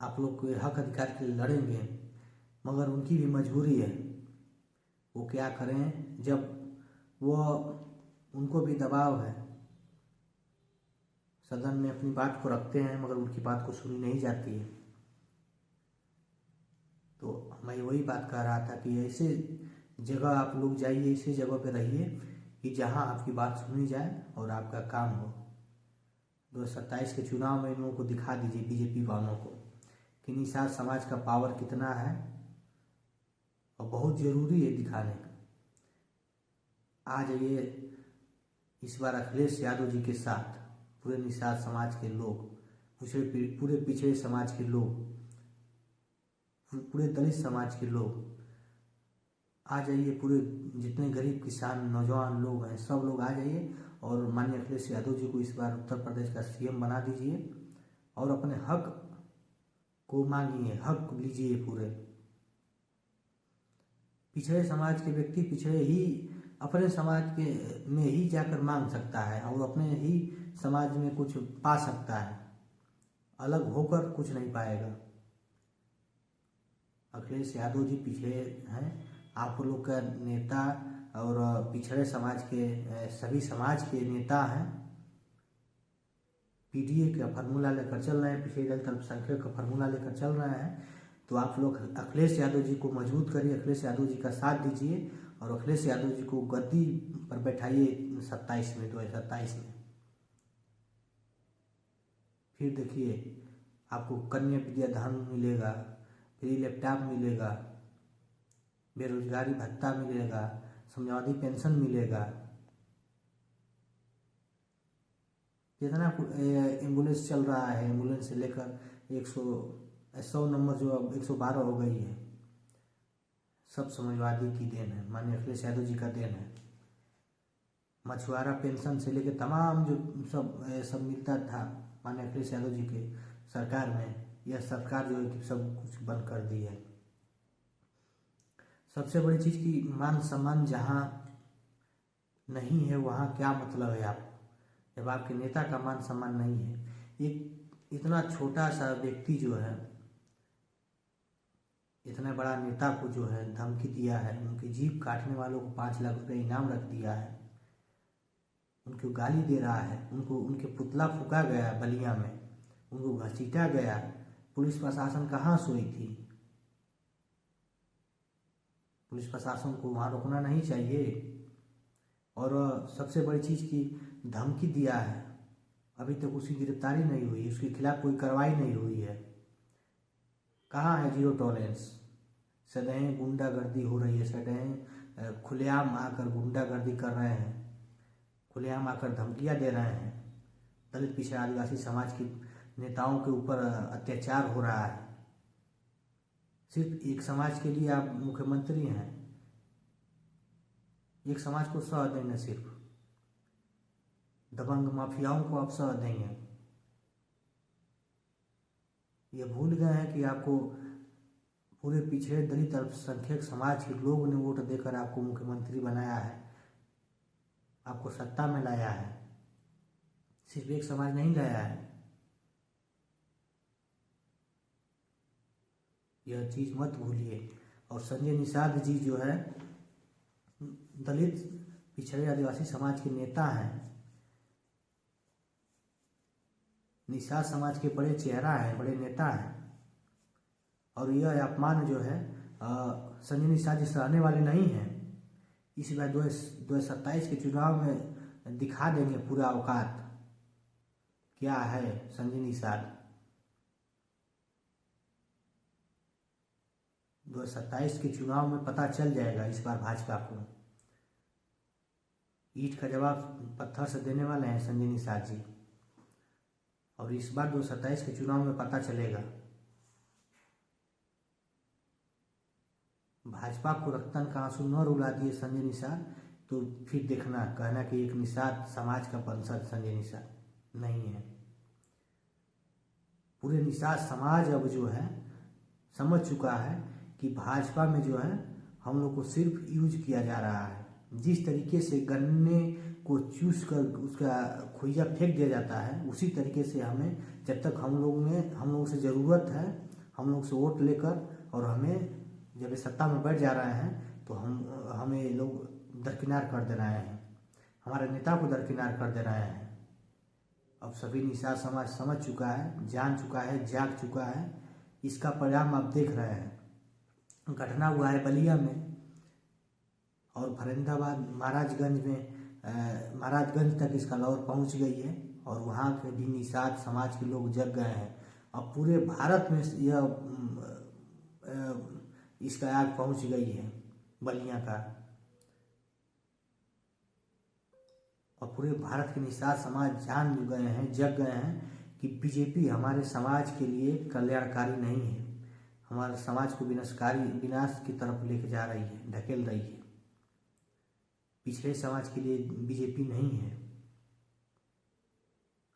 B: आप लोग के हक अधिकार के लिए लड़ेंगे, मगर उनकी भी मजबूरी है, वो क्या करें जब वो उनको भी दबाव है, सदन में अपनी बात को रखते हैं मगर उनकी बात को सुनी नहीं जाती है। तो मैं वही बात कह रहा था कि ऐसे जगह आप लोग जाइए, ऐसे जगह पे रहिए कि जहां आपकी बात सुनी जाए और आपका काम हो। 2027 के चुनाव में इन लोगों को दिखा दीजिए, बीजेपी वालों को, कि निषाद समाज का पावर कितना है और बहुत ज़रूरी है दिखाने का। आ जाइए इस बार अखिलेश यादव जी के साथ पूरे निषाद समाज के लोग, पूरे पिछड़े समाज के लोग, पूरे दलित समाज के लोग आ जाइए, पूरे जितने गरीब किसान नौजवान लोग हैं सब लोग आ जाइए और माननीय अखिलेश यादव जी को इस बार उत्तर प्रदेश का सीएम बना दीजिए और अपने हक को मांगिए, हक लीजिए। पूरे पिछड़े समाज के व्यक्ति पिछड़े ही अपने समाज के में ही जाकर मांग सकता है और अपने ही समाज में कुछ पा सकता है, अलग होकर कुछ नहीं पाएगा। अखिलेश यादव जी पिछड़े हैं, आप लोग का नेता और पिछड़े समाज के सभी समाज के नेता हैं, पीडीए का फार्मूला लेकर चल रहे हैं, पिछड़े दलित अल्पसंख्यक का फार्मूला लेकर चल रहे हैं। तो आप लोग अखिलेश यादव जी को मजबूत करिए, अखिलेश यादव जी का साथ दीजिए और अखिलेश यादव जी को गद्दी पर बैठाइए 2027 में। फिर देखिए आपको कन्या विद्याधन मिलेगा, फ्री लैपटॉप मिलेगा, बेरोजगारी भत्ता मिलेगा, समझौती पेंशन मिलेगा, जितना एम्बुलेंस चल रहा है, एम्बुलेंस से लेकर 100 नंबर जो अब 112 हो गई है, सब समाजवादी की देन है, माननीय अखिलेश यादव जी का देन है। मछुआरा पेंशन से लेकर तमाम जो सब मिलता था माननीय अखिलेश यादव जी के सरकार में, यह सरकार जो है कि सब कुछ बंद कर दी है। सबसे बड़ी चीज़ की मान सम्मान जहाँ नहीं है वहाँ क्या मतलब है आप, जब आपके नेता का मान सम्मान नहीं है। एक इतना छोटा सा व्यक्ति जो है इतना बड़ा नेता को जो है धमकी दिया है, उनकी जीभ काटने वालों को 5 लाख रुपये इनाम रख दिया है, उनको गाली दे रहा है, उनके पुतला फूका गया बलिया में, उनको घसीटा गया, पुलिस प्रशासन कहाँ सोई थी। पुलिस प्रशासन को वहाँ रोकना नहीं चाहिए। और सबसे बड़ी चीज़ की धमकी दिया है, अभी तक उसकी गिरफ्तारी नहीं हुई, उसके खिलाफ कोई कार्रवाई नहीं हुई है। कहाँ है जीरो टॉलरेंस? सदैव गुंडागर्दी हो रही है, सदैव खुलेआम आकर गुंडागर्दी कर रहे हैं, खुलेआम आकर धमकियाँ दे रहे हैं। दलित पिछड़ा आदिवासी समाज के नेताओं के ऊपर अत्याचार हो रहा है। सिर्फ एक समाज के लिए आप मुख्यमंत्री हैं, एक समाज को सह देंगे, सिर्फ दबंग माफियाओं को आप सह देंगे। ये भूल गए हैं कि आपको पूरे पिछड़े दलित अल्पसंख्यक समाज के लोग ने वोट देकर आपको मुख्यमंत्री बनाया है, आपको सत्ता में लाया है, सिर्फ एक समाज नहीं लाया है। यह चीज मत भूलिए। और संजय निषाद जी जो है दलित पिछड़े आदिवासी समाज के नेता हैं, निषाद समाज के बड़े चेहरा हैं, बड़े नेता हैं। और यह अपमान जो है संजय निषाद जी सहने वाले नहीं हैं। इस बार 2027 के चुनाव में दिखा देंगे पूरा औकात क्या है संजय निषाद। 2027 के चुनाव में पता चल जाएगा इस बार भाजपा को। ईंट का जवाब पत्थर से देने वाले हैं संजय निषाद जी, और इस बार 2027 के चुनाव में पता चलेगा। भाजपा को रक्तन का आंसू न रुला दिए संजय निषाद तो फिर देखना, कहना कि एक निषाद समाज का वंशज संजय निषाद नहीं है। पूरे निषाद समाज अब जो है समझ चुका है कि भाजपा में जो है हम लोग को सिर्फ यूज किया जा रहा है। जिस तरीके से गन्ने को चूस कर उसका खोइया फेंक दिया जाता है, उसी तरीके से हमें, जब तक हम लोगों से ज़रूरत है, हम लोग से वोट लेकर, और हमें जब सत्ता में बैठ जा रहे हैं तो हमें लोग दरकिनार कर दे रहे हैं, हमारे नेता को दरकिनार कर दे रहे हैं। अब सभी निषाद समाज समझ चुका है, जान चुका है, जाग चुका है। इसका परिणाम आप देख रहे हैं। घटना हुआ है बलिया में और फरीदाबाद महाराजगंज में, महाराजगंज तक इसका लहर पहुंच गई है और वहाँ के भी निषाद समाज के लोग जग गए हैं। अब पूरे भारत में यह इसका आग पहुंच गई है बलिया का, और पूरे भारत के निषाद समाज जान गए हैं, जग गए हैं कि बीजेपी हमारे समाज के लिए कल्याणकारी नहीं है, हमारे समाज को विनाश की तरफ लेके जा रही है, ढकेल रही है। पिछड़े समाज के लिए बीजेपी नहीं है।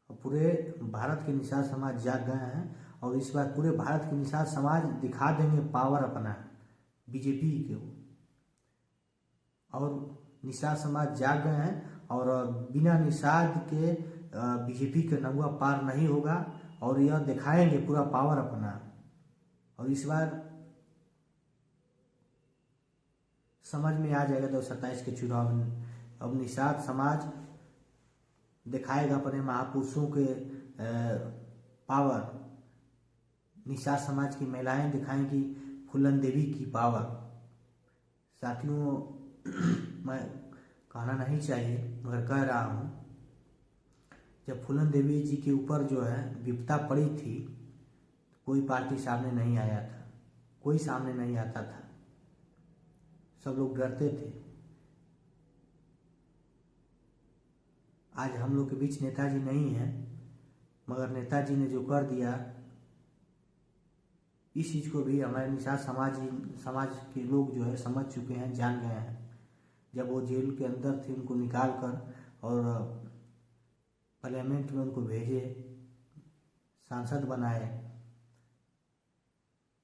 B: और पूरे भारत के निषाद समाज जाग गए हैं और इस बार पूरे भारत के निषाद समाज दिखा देंगे पावर अपना बीजेपी को। और निषाद समाज जाग गए हैं और बिना निषाद के बीजेपी का नगुआ पार नहीं होगा, और यह दिखाएंगे पूरा पावर अपना। और इस बार समझ में आ जाएगा 2027 के चुनाव में। अब निषाद समाज दिखाएगा अपने महापुरुषों के पावर। निषाद समाज की महिलाएं दिखाएंगी फूलन देवी की पावर। साथियों, मैं कहना नहीं चाहिए मगर कह रहा हूँ, जब फूलन देवी जी के ऊपर जो है विपदा पड़ी थी, कोई पार्टी सामने नहीं आया था, कोई सामने नहीं आता था, सब लोग डरते थे। आज हम लोग के बीच नेताजी नहीं है, मगर नेताजी ने जो कर दिया, इस चीज को भी हमारे निषाद समाज के लोग जो है समझ चुके हैं, जान गए हैं। जब वो जेल के अंदर थे, उनको निकाल कर और पार्लियामेंट में उनको भेजे, सांसद बनाए।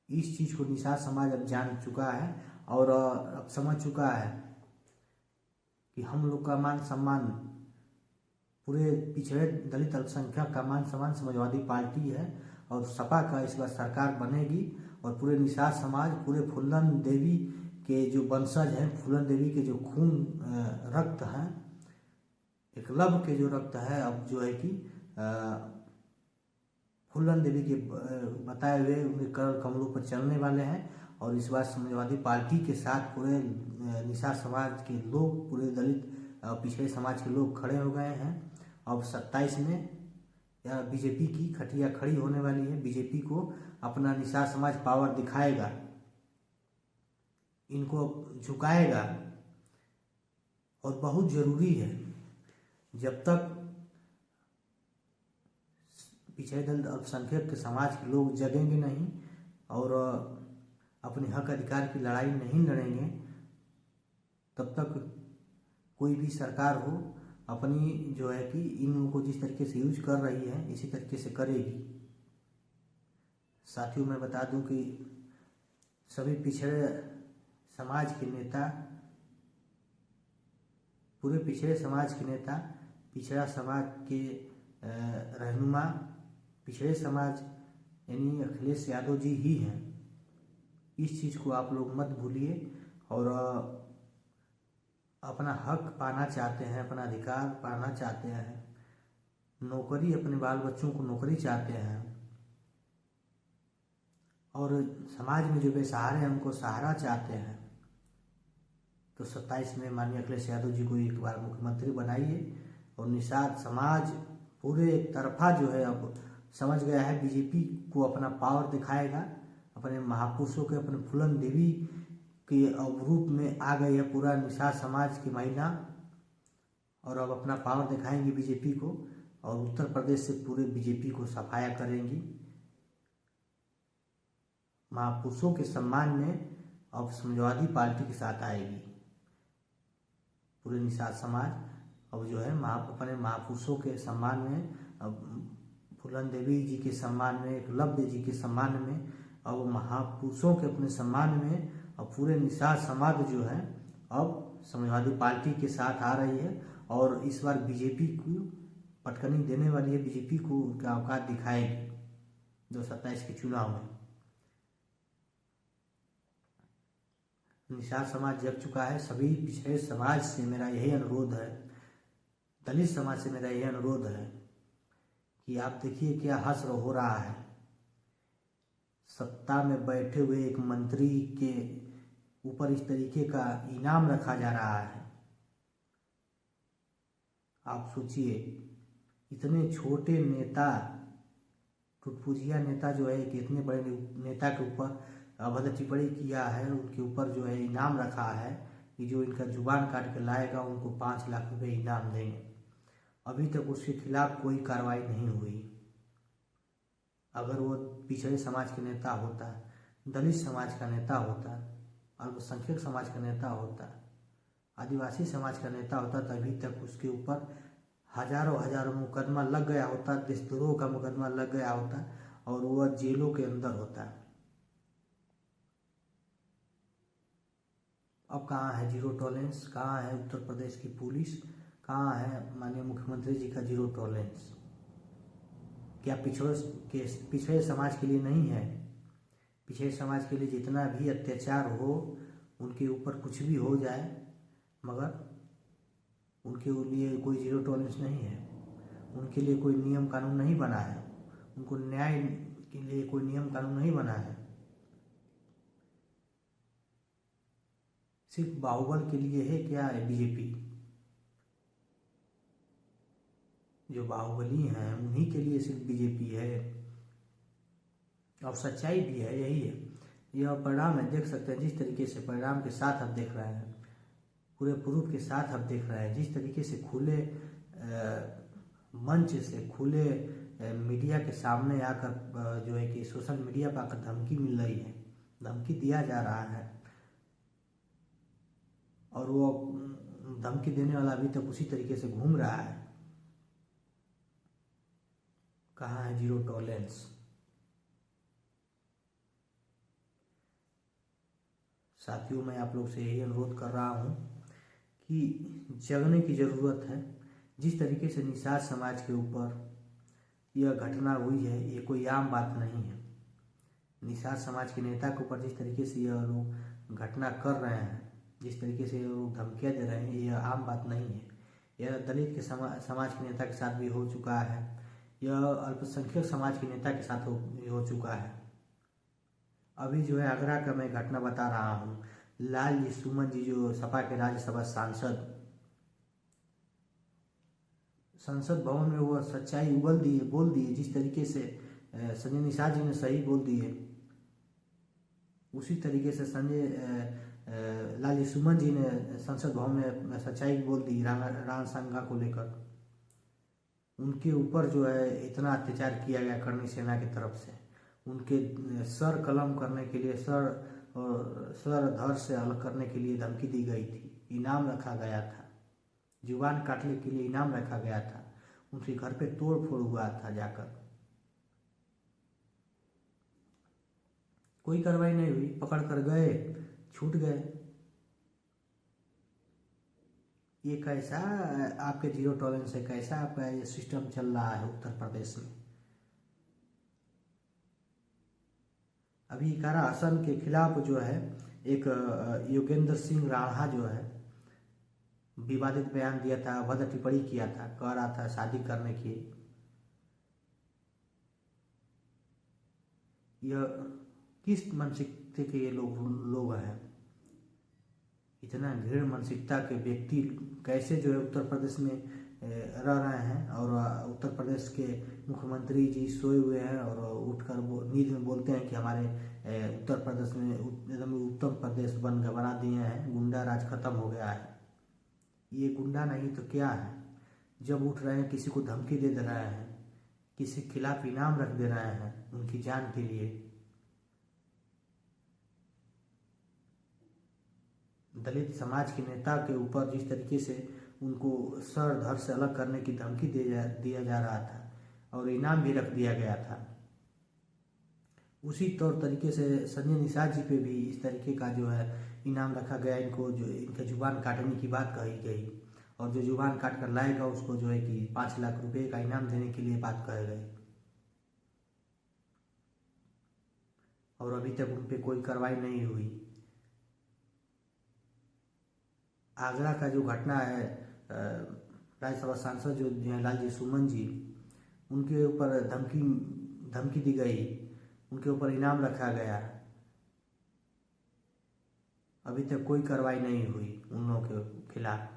B: इस चीज को निषाद समाज अब जान चुका है और अब समझ चुका है कि हम लोग का मान सम्मान, पूरे पिछड़े दलित अल्पसंख्यक का मान सम्मान समाजवादी पार्टी है और सपा का इस बार सरकार बनेगी। और पूरे निषाद समाज, पूरे फूलन देवी के जो वंशज हैं, फूलन देवी के जो खून रक्त हैं, एकलव्य के जो रक्त है, अब जो है कि फूलन देवी के बताए हुए उनके कर कमलों पर चलने वाले हैं और इस बार समाजवादी पार्टी के साथ पूरे निषाद समाज के लोग, पूरे दलित पिछड़े समाज के लोग खड़े हो गए हैं। अब 27 में बीजेपी की खटिया खड़ी होने वाली है। बीजेपी को अपना निषाद समाज पावर दिखाएगा, इनको झुकाएगा। और बहुत जरूरी है, जब तक पिछड़े दलित अल्पसंख्यक के समाज के लोग जगेंगे नहीं और अपने हक अधिकार की लड़ाई नहीं लड़ेंगे, तब तक कोई भी सरकार हो अपनी जो है कि इन लोगों को जिस तरीके से यूज कर रही है इसी तरीके से करेगी। साथियों, मैं बता दूं कि सभी पिछड़े समाज के नेता, पूरे पिछड़े समाज के नेता, पिछड़ा समाज के रहनुमा, पिछड़े समाज यानी अखिलेश यादव जी ही हैं। इस चीज़ को आप लोग मत भूलिए और अपना हक पाना चाहते हैं, अपना अधिकार पाना चाहते हैं, नौकरी, अपने बाल बच्चों को नौकरी चाहते हैं और समाज में जो बेसहारे हैं उनको सहारा चाहते हैं, तो 27 में माननीय अखिलेश यादव जी को एक बार मुख्यमंत्री बनाइए। और निषाद समाज पूरे एक तरफा जो है अब समझ गया है, बीजेपी को अपना पावर दिखाएगा। अपने महापुरुषों के, अपने फूलन देवी के रूप में आ गई है पूरा निषाद समाज की महिला, और अब अपना पावर दिखाएंगी बीजेपी को और उत्तर प्रदेश से पूरे बीजेपी को सफाया करेंगी। महापुरुषों के सम्मान में अब समाजवादी पार्टी के साथ आएगी पूरे निषाद समाज। अब जो है अपने महापुरुषों के सम्मान में, अब फूलन देवी जी के सम्मान में, एकलव्य जी के सम्मान में, अब महापुरुषों के अपने सम्मान में अब पूरे निषाद समाज जो है अब समाजवादी पार्टी के साथ आ रही है और इस बार बीजेपी को पटकनी देने वाली है, बीजेपी को उनका औकात दिखाएगी 2027 के चुनाव में। निषाद समाज जग चुका है। सभी पिछड़े समाज से मेरा यही अनुरोध है, दलित समाज से मेरा यही अनुरोध है कि आप देखिए क्या हश्र हो रहा है। सत्ता में बैठे हुए एक मंत्री के ऊपर इस तरीके का इनाम रखा जा रहा है। आप सोचिए, इतने छोटे नेता, टुटपुजिया नेता जो है, कि इतने बड़े नेता के ऊपर अभद्र टिप्पणी किया है, उनके ऊपर जो है इनाम रखा है कि जो इनका जुबान काट के लाएगा उनको 5 लाख रुपए इनाम देंगे। अभी तक उसके खिलाफ कोई कार्रवाई नहीं हुई। अगर वो पिछड़े समाज के नेता होता, दलित समाज का नेता होता, अल्पसंख्यक समाज का नेता होता, आदिवासी समाज का नेता होता, तभी तक उसके ऊपर हजारों मुकदमा लग गया होता, देशद्रोह का मुकदमा लग गया होता और वह जेलों के अंदर होता। अब कहाँ है जीरो टॉलरेंस? कहाँ है उत्तर प्रदेश की पुलिस? कहाँ है माननीय मुख्यमंत्री जी का जीरो टॉलरेंस? क्या पिछड़े समाज के लिए नहीं है? पिछड़े समाज के लिए जितना भी अत्याचार हो, उनके ऊपर कुछ भी हो जाए, मगर उनके लिए कोई जीरो टॉलरेंस नहीं है। उनके लिए कोई नियम कानून नहीं बना है, उनको न्याय के लिए कोई नियम कानून नहीं बना है। सिर्फ बाहुबल के लिए है क्या है बीजेपी? जो बाहुबली हैं उन्हीं के लिए सिर्फ बीजेपी है। और सच्चाई भी है, यही है। यह परिणाम है, देख सकते हैं जिस तरीके से परिणाम के साथ आप देख रहे हैं, पूरे प्रूफ के साथ आप देख रहे हैं, जिस तरीके से खुले मंच से, खुले मीडिया के सामने आकर जो है कि सोशल मीडिया पर आकर धमकी मिल रही है, धमकी दिया जा रहा है और वो धमकी देने वाला अभी तक उसी तरीके से घूम रहा है। कहाँ है जीरो टॉलरेंस? साथियों, मैं आप लोग से यही अनुरोध कर रहा हूँ कि जगने की ज़रूरत है। जिस तरीके से निषाद समाज के ऊपर यह घटना हुई है, ये कोई आम बात नहीं है। निषाद समाज के नेता के ऊपर जिस तरीके से यह लोग घटना कर रहे हैं, जिस तरीके से लोग धमकियाँ दे रहे हैं, यह आम बात नहीं है। यह दलित के समाज के नेता के साथ भी हो चुका है, यह अल्पसंख्यक समाज के नेता के साथ हो चुका है। अभी जो है आगरा का मैं घटना बता रहा हूँ। लालजी सुमन जी जो सपा के राज्यसभा सांसद, संसद भवन में वो सच्चाई बोल दिए जिस तरीके से संजय निषाद जी ने सही बोल दिए, उसी तरीके से लालजी सुमन जी ने संसद भवन में सच्चाई बोल दी राणा सांगा को लेकर। उनके ऊपर जो है इतना अत्याचार किया गया करनी सेना की तरफ से, उनके सर कलम करने के लिए, सर धड़ से अलग करने के लिए धमकी दी गई थी, इनाम रखा गया था, जुबान काटने के लिए इनाम रखा गया था, उनके घर पे तोड़ फोड़ हुआ था जाकर। कोई कार्रवाई नहीं हुई, पकड़ कर गए, छूट गए। ये कैसा आपके जीरो टॉलरेंस है, कैसा आपका ये सिस्टम चल रहा है उत्तर प्रदेश में। अभी इकारा हसन के खिलाफ जो है एक योगेंद्र सिंह राणा जो है विवादित बयान दिया था, अभद्र टिप्पणी किया था, कह रहा था शादी करने की। यह किस मानसिकता के ये लोग हैं? इतना घृण मानसिकता के व्यक्ति कैसे जो है उत्तर प्रदेश में रह रहे हैं, और उत्तर प्रदेश के मुख्यमंत्री जी सोए हुए हैं और उठकर नींद में बोलते हैं कि हमारे उत्तर प्रदेश में एकदम उत्तम प्रदेश बना दिए हैं, गुंडा राज खत्म हो गया है। ये गुंडा नहीं तो क्या है? जब उठ रहे हैं किसी को धमकी दे रहे हैं, किसी के खिलाफ इनाम रख दे रहे हैं उनकी जान के लिए। दलित समाज के नेता के ऊपर जिस तरीके से उनको सर धड़ से अलग करने की धमकी दिया जा रहा था और इनाम भी रख दिया गया था, उसी तौर तरीके से संजय निषाद जी पे भी इस तरीके का जो है इनाम रखा गया। इनको जो इनका जुबान काटने की बात कही गई, और जो जुबान काट कर लाएगा उसको जो है कि 5 लाख रुपए का इनाम देने के लिए बात कहे गए। और अभी तक उन पर कोई कार्रवाई नहीं हुई। आगरा का जो घटना है, राज्यसभा सांसद जो है लालजी सुमन जी, उनके ऊपर धमकी दी गई, उनके ऊपर इनाम रखा गया, अभी तक कोई कार्रवाई नहीं हुई उन लोगों के खिलाफ।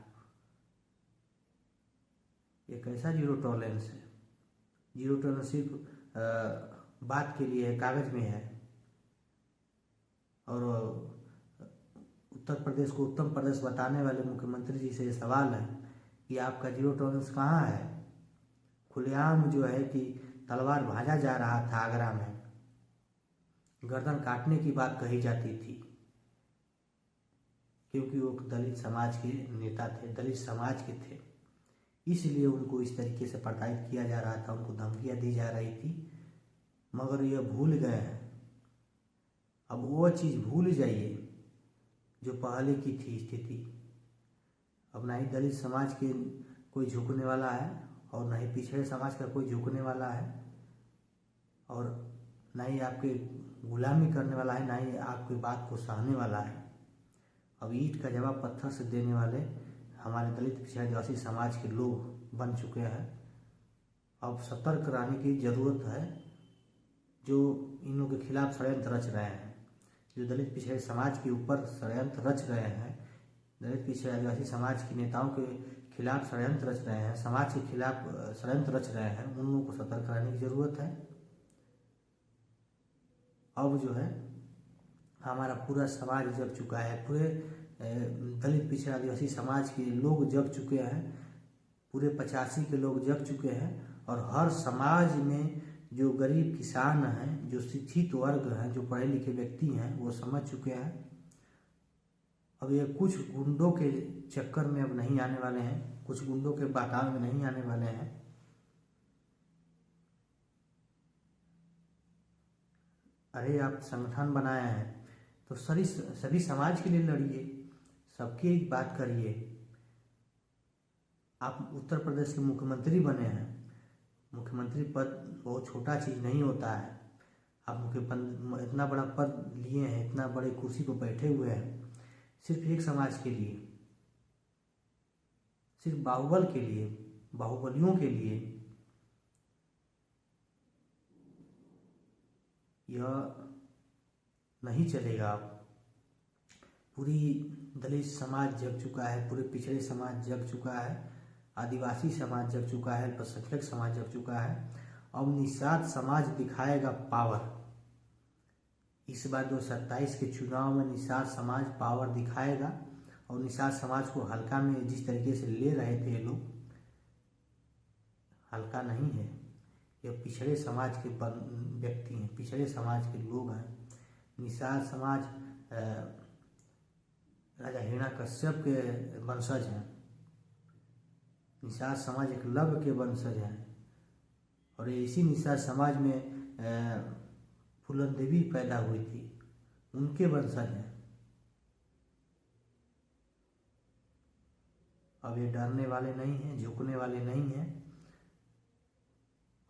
B: ये कैसा जीरो टॉलरेंस है? जीरो टॉलरेंस सिर्फ बात के लिए है, कागज में है। और उत्तर प्रदेश को उत्तम प्रदेश बताने वाले मुख्यमंत्री जी से ये सवाल है कि आपका जीरो टॉलरेंस कहाँ है? खुलेआम जो है कि तलवार भाजा जा रहा था आगरा में, गर्दन काटने की बात कही जाती थी, क्योंकि वो दलित समाज के नेता थे, दलित समाज के थे, इसलिए उनको इस तरीके से प्रताड़ित किया जा रहा था, उनको धमकियां दी जा रही थी। मगर ये भूल गए हैं। अब वो चीज़ भूल जाइए जो पहले की थी स्थिति। अब ना ही दलित समाज के कोई झुकने वाला है, और ना ही पिछड़े समाज का कोई झुकने वाला है, और ना ही आपके गुलामी करने वाला है, ना ही आपकी बात को सहने वाला है। अब ईंट का जवाब पत्थर से देने वाले हमारे दलित पिछड़ा आदिवासी समाज के लोग बन चुके हैं। अब सतर्क रहने की जरूरत है। जो इन लोगों के खिलाफ षड्यंत्र रच रहे हैं, जो दलित पिछड़े समाज के ऊपर षड्यंत्र रच रहे हैं, दलित पिछड़े आदिवासी समाज के नेताओं के खिलाफ षड्यंत्र रच रहे हैं, समाज के खिलाफ षड्यंत्र रच रहे हैं, उन लोगों को सतर्क रहने की जरूरत है। अब जो है हमारा पूरा समाज जग चुका है, पूरे दलित पिछड़ा आदिवासी समाज के लोग जग चुके हैं, पूरे 85 के लोग जग चुके हैं। और हर समाज में जो गरीब किसान हैं, जो शिक्षित वर्ग हैं, जो पढ़े लिखे व्यक्ति हैं, वो समझ चुके हैं। अब ये कुछ गुंडों के चक्कर में अब नहीं आने वाले हैं, कुछ गुंडों के बहकावे में नहीं आने वाले हैं। अरे आप संगठन बनाए हैं तो सभी समाज के लिए लड़िए, सबकी एक बात करिए। आप उत्तर प्रदेश के मुख्यमंत्री बने हैं, मुख्यमंत्री पद बहुत छोटा चीज़ नहीं होता है। आप इतना बड़ा पद लिए हैं, इतना बड़े कुर्सी पर बैठे हुए हैं, सिर्फ एक समाज के लिए, सिर्फ बाहुबल के लिए, बाहुबलियों के लिए। यह नहीं चलेगा। अब पूरी दलित समाज जग चुका है, पूरे पिछड़े समाज जग चुका है, आदिवासी समाज जग चुका है, अल्पसंख्यक समाज जग चुका है। अब निषाद समाज दिखाएगा पावर। इस बार 2027 के चुनाव में निषाद समाज पावर दिखाएगा। और निषाद समाज को हल्का में जिस तरीके से ले रहे थे ये लोग, हल्का नहीं है। यह पिछड़े समाज के व्यक्ति हैं, पिछड़े समाज के लोग हैं। निषाद समाज राजा हिरण्यकश्यप के वंशज हैं। निषाद समाज एकलव्य के वंशज हैं। और इसी निषाद समाज में फूलन देवी पैदा हुई थी, उनके वंशज हैं। अब ये डरने वाले नहीं हैं, झुकने वाले नहीं हैं।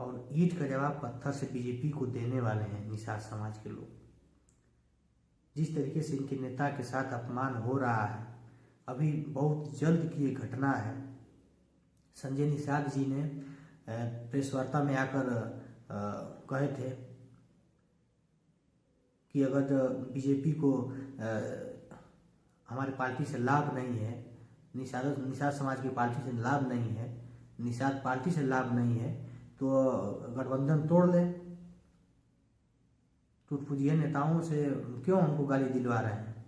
B: और ईंट का जवाब पत्थर से बीजेपी को देने वाले हैं निषाद समाज के लोग। जिस तरीके से इनके नेता के साथ अपमान हो रहा है, अभी बहुत जल्द की ये घटना है। संजय निषाद जी ने प्रेस वार्ता में आकर कहे थे कि अगर बीजेपी को हमारी पार्टी से लाभ नहीं है, निषाद समाज की पार्टी से लाभ नहीं है, निषाद पार्टी से लाभ नहीं है, तो गठबंधन तोड़ ले। टूटपुजिया नेताओं से क्यों हमको गाली दिलवा रहे हैं?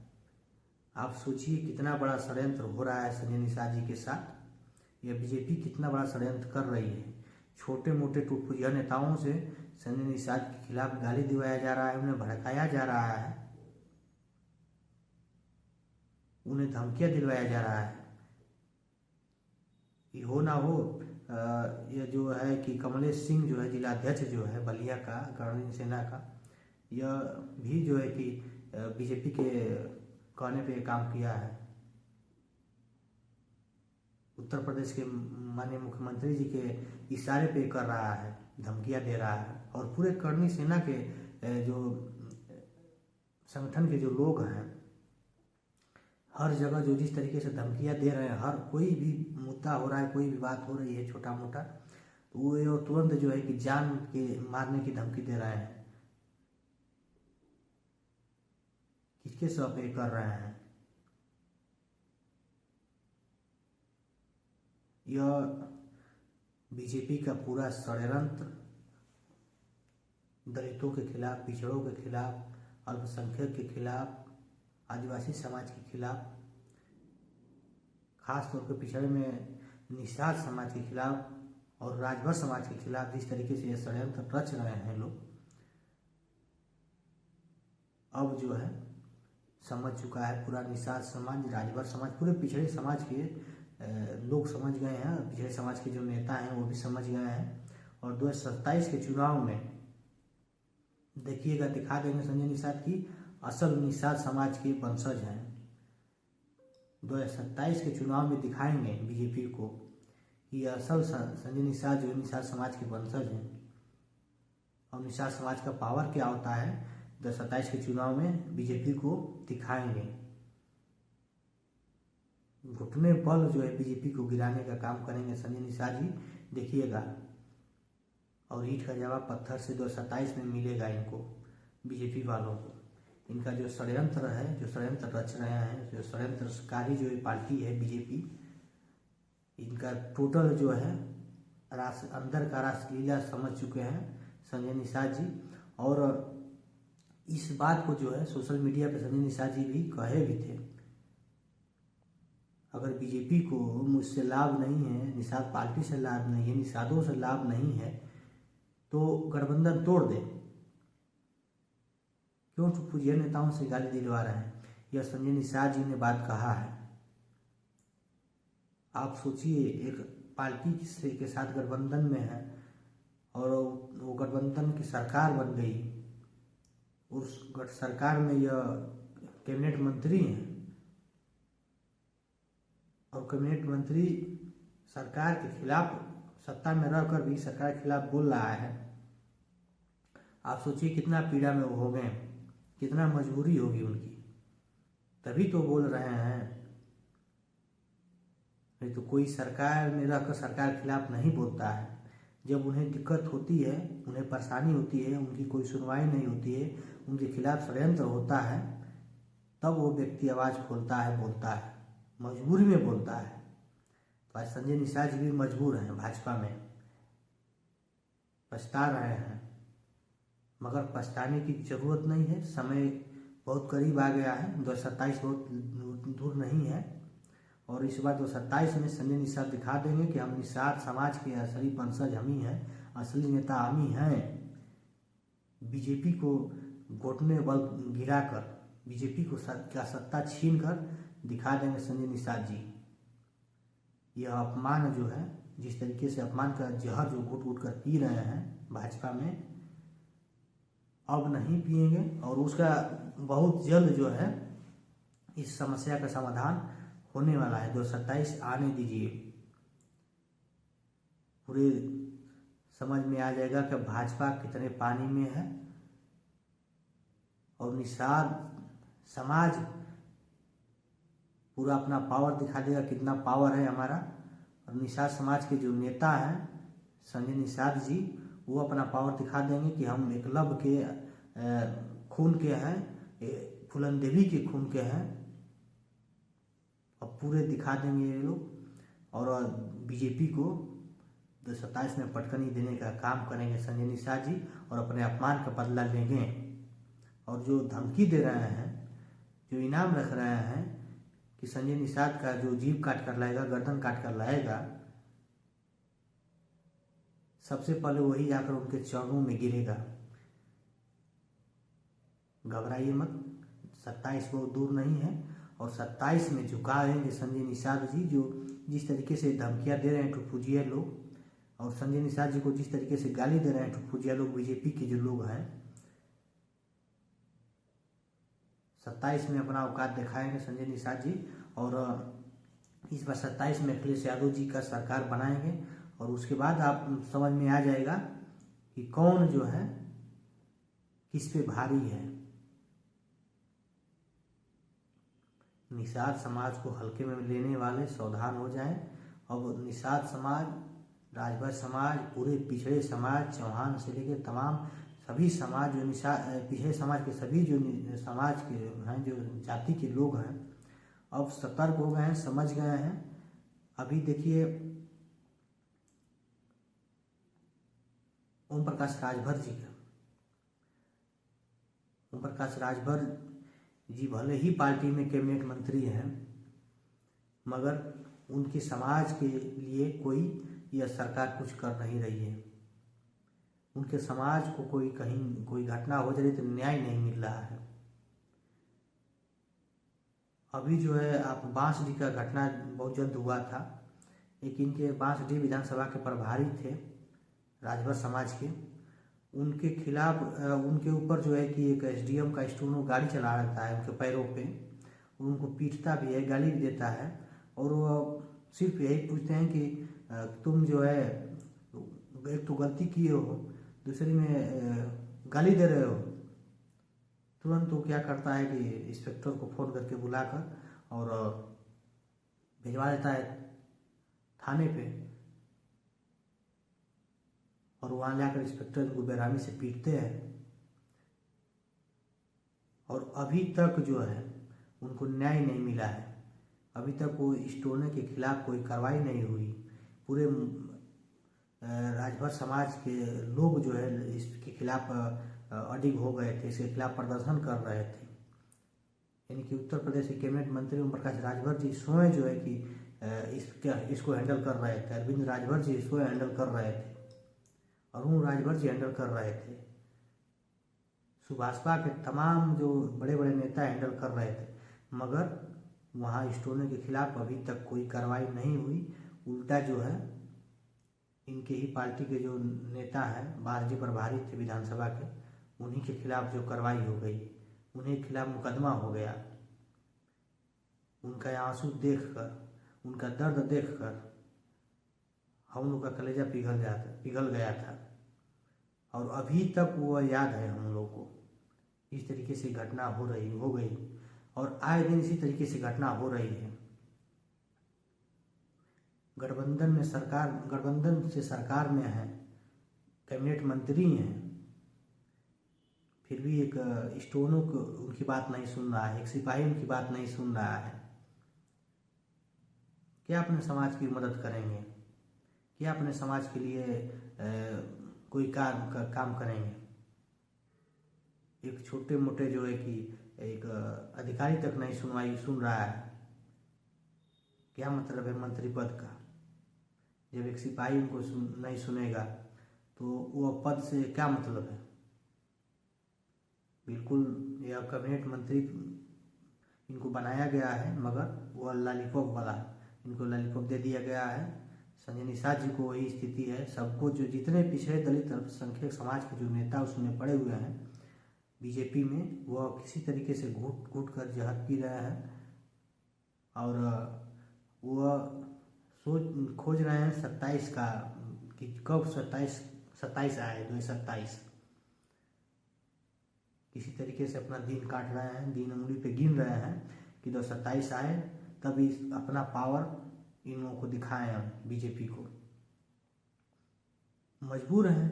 B: आप सोचिए कितना बड़ा षड्यंत्र हो रहा है संजय निषाद जी के साथ। यह बीजेपी कितना बड़ा षड्यंत्र कर रही है। छोटे मोटे टूटपुजिया नेताओं से संजय निषाद के खिलाफ गाली दिलवाया जा रहा है, उन्हें भड़काया जा रहा है, उन्हें धमकियां दिलवाया जा रहा है। ये हो ना हो, यह जो है कि कमलेश सिंह जो है जिलाध्यक्ष जो है बलिया का, कर्णिन सेना का, यह भी जो है कि बीजेपी के कहने पे काम किया है। उत्तर प्रदेश के माननीय मुख्यमंत्री जी के इशारे पे कर रहा है, धमकियां दे रहा है। और पूरे कर्णी सेना के जो संगठन के जो लोग हैं, हर जगह जो जिस तरीके से धमकियां दे रहे हैं, हर कोई भी मुद्दा हो रहा है, कोई भी बात हो रही है छोटा मोटा, तो वो तुरंत जो है कि जान के मारने की धमकी दे रहे हैं। किसके सब ये कर रहे हैं? यह बीजेपी का पूरा षड्यंत्र दलितों के खिलाफ, पिछड़ों के खिलाफ, अल्पसंख्यक के खिलाफ, आदिवासी समाज के खिलाफ, खास तौर पर पिछड़े में निषाद समाज के खिलाफ और राजभर समाज के खिलाफ जिस तरीके से ये षड्यंत्र रच रहे हैं लोग, अब जो है समझ चुका है पूरा निषाद समाज, राजभर समाज, पूरे पिछड़े समाज के लोग समझ गए हैं। पिछड़े समाज के जो नेता हैं वो भी समझ गए हैं। और 2027 के चुनाव में देखिएगा, दिखा देंगे संजय निषाद की असल निषाद समाज के वंशज हैं। 2027 के चुनाव में दिखाएंगे बीजेपी को कि असल संजय निषाद जो निषाद समाज के वंशज हैं। और निषाद समाज का पावर क्या होता है 2027 के चुनाव में बीजेपी को दिखाएंगे। घुटने बल जो है बीजेपी को गिराने का काम करेंगे संजय निषाद जी, देखिएगा। और ईंट का जवाब पत्थर से 2027 में मिलेगा इनको, बीजेपी वालों को। इनका जो षड्यंत्र है, जो षड्यंत्र रच रहे हैं, जो षड्यंत्रकारी जो पार्टी है बीजेपी, इनका टोटल जो है अंदर का रासलीला समझ चुके हैं संजय निषाद जी। और इस बात को जो है सोशल मीडिया पे संजय निषाद जी भी कहे भी थे, अगर बीजेपी को मुझसे लाभ नहीं है, निषाद पार्टी से लाभ नहीं है, निषादों से लाभ नहीं है, तो गठबंधन तोड़ दे। क्यों टूटपुजिया नेताओं से गाली दिलवा रहे हैं? यह संजय निषाद जी ने बात कहा है। आप सोचिए, एक पार्टी के साथ गठबंधन में है और वो गठबंधन की सरकार बन गई, उस सरकार में यह कैबिनेट मंत्री हैं और कैबिनेट मंत्री सरकार के खिलाफ, सत्ता में रहकर भी सरकार के खिलाफ बोल रहा है। आप सोचिए कितना पीड़ा में वो हो गए, कितना मजबूरी होगी उनकी, तभी तो बोल रहे हैं। नहीं तो कोई सरकार में रहकर सरकार के खिलाफ नहीं बोलता है। जब उन्हें दिक्कत होती है, उन्हें परेशानी होती है, उनकी कोई सुनवाई नहीं होती है, उनके खिलाफ षड्यंत्र होता है, तब वो व्यक्ति आवाज़ खोलता है, बोलता है, मजबूरी में बोलता है। तो आज संजय निषाद जी भी मजबूर हैं, भाजपा में पछता रहे हैं, मगर पछताने की जरूरत नहीं है। समय बहुत करीब आ गया है, 2027 बहुत दूर नहीं है, और इस बार 2027 में संजय निषाद दिखा देंगे कि हम निषाद समाज के असली वंशज हम ही हैं, असली नेता हम ही हैं। बीजेपी को घुटने बल गिराकर, बीजेपी को का सत्ता छीन कर दिखा देंगे संजय निषाद जी। यह अपमान जो है, जिस तरीके से अपमान का जहर जो घुट घुट कर पी रहे हैं भाजपा में, अब नहीं पिएंगे, और उसका बहुत जल्द जो है इस समस्या का समाधान होने वाला है। 2027 आने दीजिए, पूरे समझ में आ जाएगा कि भाजपा कितने पानी में है, और निषाद समाज पूरा अपना पावर दिखा देगा, कितना पावर है हमारा। और निषाद समाज के जो नेता हैं संजय निषाद जी, वो अपना पावर दिखा देंगे कि हम एकलव्य के खून के हैं, फूलन देवी के खून के हैं, अब पूरे दिखा देंगे ये लोग। और बीजेपी को 2027 में पटकनी देने का काम करेंगे संजय निषाद जी, और अपने अपमान का बदला लेंगे। और जो धमकी दे रहे हैं, जो इनाम रख रहे हैं कि संजय निषाद का जो जीभ काट कर लाएगा, गर्दन काट कर लाएगा, सबसे पहले वही जाकर उनके चरणों में गिरेगा। घबराइए मत, 27 बहुत दूर नहीं है, और 27 में झुकाएंगे संजय निषाद जी। जो जिस तरीके से धमकियां दे रहे हैं ठुकफुजिया लोग, और संजय निषाद जी को जिस तरीके से गाली दे रहे हैं ठुकफुजिया लोग, बीजेपी के जो लोग हैं, 27 में अपना औकात दिखाएंगे संजय निषाद जी। और इस बार 27 में अखिलेश यादव जी का सरकार बनाएंगे, और उसके बाद आप समझ में आ जाएगा कि कौन जो है किस पे भारी है। निषाद समाज को हल्के में लेने वाले सावधान हो जाएं। अब निषाद समाज, राजभर समाज, पूरे पिछड़े समाज, चौहान से लेकर तमाम सभी समाज, जो पिछड़े समाज के सभी जो समाज के हैं, जो जाति के लोग हैं, अब सतर्क हो गए हैं, समझ गए हैं। अभी देखिए ओम प्रकाश राजभर जी का, ओम प्रकाश राजभर जी भले ही पार्टी में कैबिनेट मंत्री हैं, मगर उनके समाज के लिए कोई यह सरकार कुछ कर नहीं रही है। उनके समाज को कोई कहीं कोई घटना हो जाए तो न्याय नहीं मिल रहा है। अभी जो है आप बांसडीह का घटना बहुत जल्द हुआ था, एक इनके बांसडीह विधानसभा के प्रभारी थे राजभर समाज के, उनके खिलाफ उनके ऊपर जो है कि एक एसडीएम का स्टूडेंट गाड़ी चला रखता है उनके पैरों पे, उनको पीटता भी है, गाली भी देता है, और वो सिर्फ यही पूछते हैं कि तुम जो है एक तो गलती किए हो, दूसरी में गाली दे रहे हो। तुरंत वो क्या करता है कि इंस्पेक्टर को फ़ोन करके बुलाकर और भिजवा देता है थाने पे, और वहाँ जाकर इंस्पेक्टर को बेरहमी से पीटते हैं। और अभी तक जो है उनको न्याय नहीं मिला है, अभी तक वो स्टोने के खिलाफ कोई कार्रवाई नहीं हुई। पूरे राजभर समाज के लोग जो है इसके खिलाफ अडिग हो गए थे, इसके खिलाफ प्रदर्शन कर रहे थे। यानी कि उत्तर प्रदेश के कैबिनेट मंत्री ओम प्रकाश राजभर जी स्वयं जो है कि इसको हैंडल कर रहे थे, अरविंद राजभर जी स्वयं हैंडल कर रहे थे, अरुण राजभर जी हैंडल कर रहे थे, सुभाषपा के तमाम जो बड़े बड़े नेता हैंडल कर रहे थे, मगर वहाँ स्टोने के खिलाफ अभी तक कोई कार्रवाई नहीं हुई। उल्टा जो है इनके ही पार्टी के जो नेता हैं, बांसडीह प्रभारी थे विधानसभा के, उन्हीं के खिलाफ जो कार्रवाई हो गई, उन्हीं के खिलाफ मुकदमा हो गया। उनका आंसू देखकर, उनका दर्द देखकर हम लोग का कलेजा पिघल गया था, और अभी तक वो याद है हम लोग को। इस तरीके से घटना हो गई, और आए दिन इसी तरीके से घटना हो रही है। गठबंधन से सरकार में है, कैबिनेट मंत्री हैं, फिर भी एक स्टोनों को उनकी बात नहीं सुन रहा है, एक सिपाही उनकी बात नहीं सुन रहा है। क्या अपने समाज की मदद करेंगे? क्या अपने समाज के लिए कोई काम करेंगे? एक छोटे मोटे जो है कि एक अधिकारी तक नहीं सुन रहा है। क्या मतलब है मंत्री पद का? जब एक सिपाही उनको नहीं सुनेगा तो वो पद से क्या मतलब है? बिल्कुल यह कैबिनेट मंत्री इनको बनाया गया है, मगर वो लॉलीपॉप वाला, इनको लॉलीपॉप दे दिया गया है। संजय निषाद जी को वही स्थिति है। सबको जो जितने पिछड़े दलित अल्पसंख्यक समाज के जो नेता उसमें पड़े हुए हैं बीजेपी में, वह किसी तरीके से घुट घुट कर जहर पी रहे हैं और वह खोज रहे हैं 27 का कि कब 27 आए, 2027। किसी तरीके से अपना दिन काट रहे हैं, दिन उंगली पे गिन रहे हैं कि 2027 आए तभी अपना पावर इन लोगों को दिखाएं हम बीजेपी को। मजबूर हैं।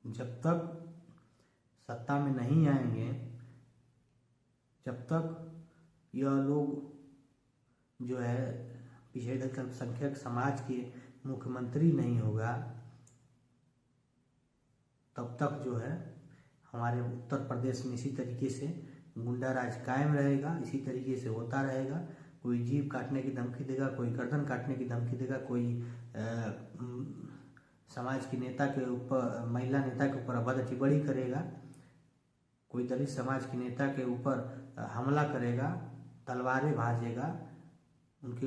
B: जब तक सत्ता में नहीं आएंगे, जब तक यह लोग जो है पिछड़े दलित अल्पसंख्यक समाज के मुख्यमंत्री नहीं होगा, तब तक जो है हमारे उत्तर प्रदेश में इसी तरीके से गुंडा राज कायम रहेगा, इसी तरीके से होता रहेगा। कोई जीभ काटने की धमकी देगा, कोई गर्दन काटने की धमकी देगा, कोई समाज के नेता के ऊपर, महिला नेता के ऊपर अभद्र टिप्पणी करेगा, कोई दलित समाज के नेता के ऊपर हमला करेगा, तलवारें भाजेगा, उनके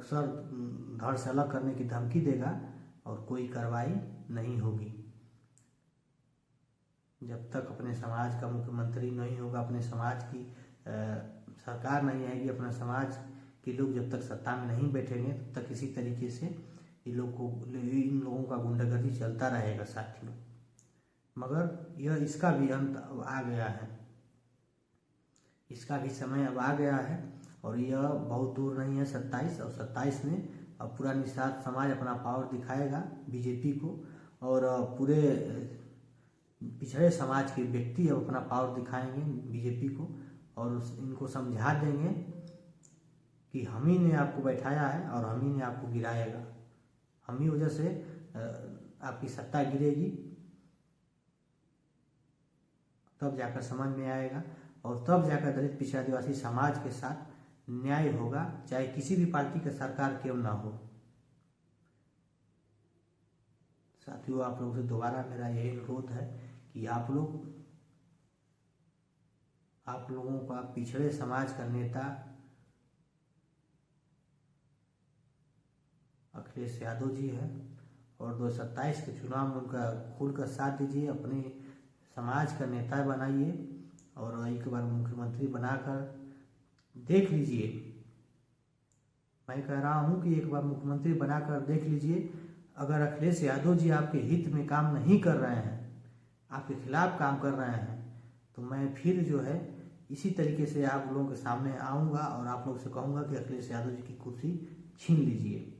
B: सर धड़ से अलग करने की धमकी देगा और कोई कार्रवाई नहीं होगी। जब तक अपने समाज का मुख्यमंत्री नहीं होगा, अपने समाज की सरकार नहीं आएगी, अपने समाज के लोग जब तक सत्ता में नहीं बैठेंगे तब तक इसी तरीके से इन लोगों का गुंडागर्दी चलता रहेगा साथियों। मगर यह इसका भी अंत अब आ गया है, इसका भी समय अब आ गया है और यह बहुत दूर नहीं है 27। और 27 में अब पूरा निषाद समाज अपना पावर दिखाएगा बीजेपी को और पूरे पिछड़े समाज के व्यक्ति अब अपना पावर दिखाएंगे बीजेपी को और इनको समझा देंगे कि हम ही ने आपको बैठाया है और हम ही ने आपको गिराएगा, हम ही वजह से आपकी सत्ता गिरेगी। तब जाकर समझ में आएगा और तब जाकर दलित पिछड़ा आदिवासी समाज के साथ न्याय होगा, चाहे किसी भी पार्टी का सरकार क्यों ना हो। साथियों, आप लोगों से दोबारा मेरा यही अनुरोध है कि आप लोगों का पिछड़े समाज का नेता अखिलेश यादव जी है और 2027 के चुनाव में उनका खुलकर साथ दीजिए, अपने समाज का नेता बनाइए और एक बार मुख्यमंत्री बनाकर देख लीजिए। मैं कह रहा हूं कि एक बार मुख्यमंत्री बनाकर देख लीजिए। अगर अखिलेश यादव जी आपके हित में काम नहीं कर रहे हैं, आपके खिलाफ काम कर रहे हैं, तो मैं फिर जो है इसी तरीके से आप लोगों के सामने आऊँगा और आप लोगों से कहूँगा कि अखिलेश यादव जी की कुर्सी छीन लीजिए।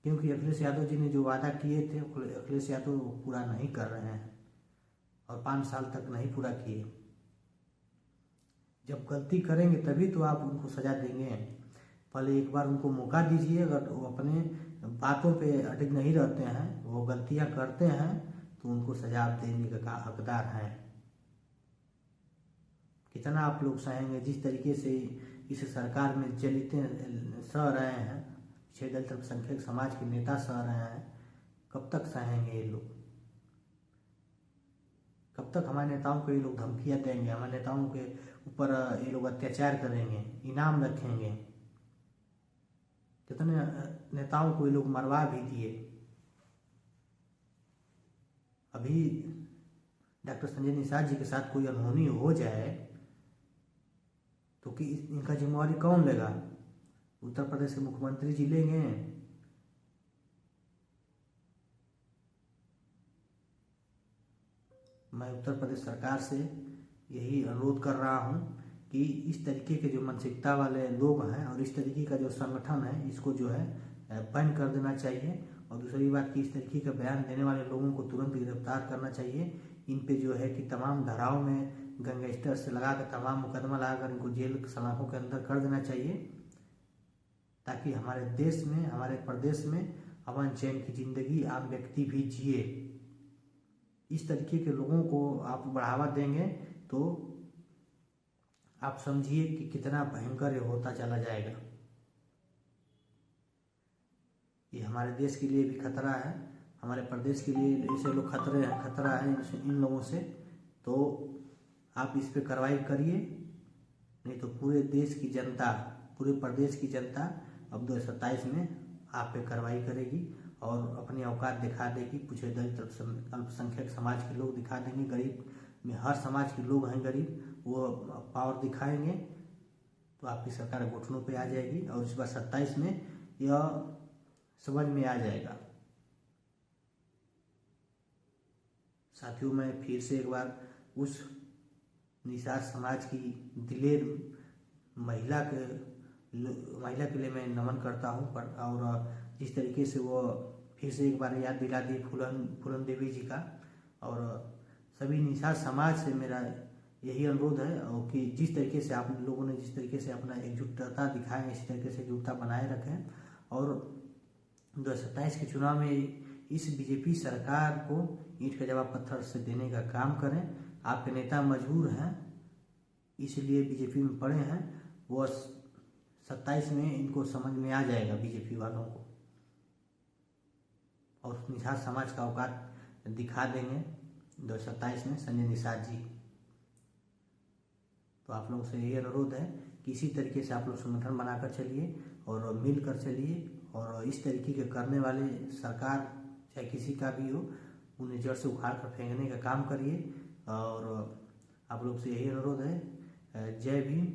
B: क्योंकि अखिलेश यादव जी ने जो वादा किए थे अखिलेश यादव पूरा नहीं कर रहे हैं और 5 साल तक नहीं पूरा किए। जब गलती करेंगे तभी तो आप उनको सजा देंगे। पहले एक बार उनको मौका दीजिए। अगर वो अपने बातों पे अटक नहीं रहते हैं, वो गलतियां करते हैं, तो उनको सजा देने का हकदार हैं। कितना आप लोग सहेंगे? जिस तरीके से इस सरकार में जलिते सह रहे हैं, पिछड़े दलित अल्पसंख्यक समाज के नेता सह रहे हैं, कब तक सहेंगे ये लोग? कब तक हमारे नेताओं को ये लोग धमकियां देंगे? हमारे नेताओं के ऊपर ये लोग अत्याचार करेंगे, इनाम रखेंगे। कितने नेताओं को ये लोग मरवा भी दिए। अभी डॉक्टर संजय निषाद जी के साथ कोई अनहोनी हो जाए तो कि इनका जिम्मेवारी कौन लेगा? उत्तर प्रदेश के मुख्यमंत्री जी लेंगे। मैं उत्तर प्रदेश सरकार से यही अनुरोध कर रहा हूं कि इस तरीके के जो मानसिकता वाले लोग हैं और इस तरीके का जो संगठन है, इसको जो है बैन कर देना चाहिए और दूसरी बात कि इस तरीके का बयान देने वाले लोगों को तुरंत गिरफ्तार करना चाहिए। इन पे जो है कि तमाम धाराओं में गैंगस्टर से लगाकर तमाम मुकदमा लगाकर इनको जेल सलाखों के अंदर कर देना चाहिए, ताकि हमारे देश में, हमारे प्रदेश में अमन चैन की जिंदगी आम व्यक्ति भी जिए। इस तरीके के लोगों को आप बढ़ावा देंगे तो आप समझिए कि कितना भयंकर ये होता चला जाएगा। ये हमारे देश के लिए भी खतरा है, हमारे प्रदेश के लिए ऐसे लोग खतरा है इन लोगों से। तो आप इस पे कार्रवाई करिए, नहीं तो पूरे देश की जनता, पूरे प्रदेश की जनता अब 2027 में आप पे कार्रवाई करेगी और अपनी औकात दिखा देगी। पूछे दलित अल्पसंख्यक समाज के लोग दिखा देंगे, गरीब में हर समाज के लोग हैं गरीब, वो पावर दिखाएंगे तो आपकी सरकार घुटनों पे आ जाएगी और इस बार 27 में यह समझ में आ जाएगा। साथियों, मैं फिर से एक बार उस निषाद समाज की दिलेर महिला के लिए मैं नमन करता हूँ। और जिस तरीके से वो फिर से एक बार याद दिला दी फूलन देवी जी का, और सभी निषाद समाज से मेरा यही अनुरोध है और कि जिस तरीके से आप लोगों ने जिस तरीके से अपना एकजुटता दिखाएं, इसी तरीके से एकजुटता बनाए रखें और 2027 के चुनाव में इस बीजेपी सरकार को ईंट का जवाब पत्थर से देने का काम करें। आपके नेता मजबूर हैं, इसलिए बीजेपी में पड़े हैं, वो 27 में इनको समझ में आ जाएगा बीजेपी वालों को, और निषाद समाज का औकात दिखा देंगे 2027 में संजय निषाद जी। तो आप लोगों से यही अनुरोध है कि इसी तरीके से आप लोग संगठन बनाकर चलिए और मिलकर चलिए, और इस तरीके के करने वाले सरकार चाहे किसी का भी हो, उन्हें जड़ से उखाड़ कर फेंकने का काम करिए। और आप लोग से यही अनुरोध है। जय भीम,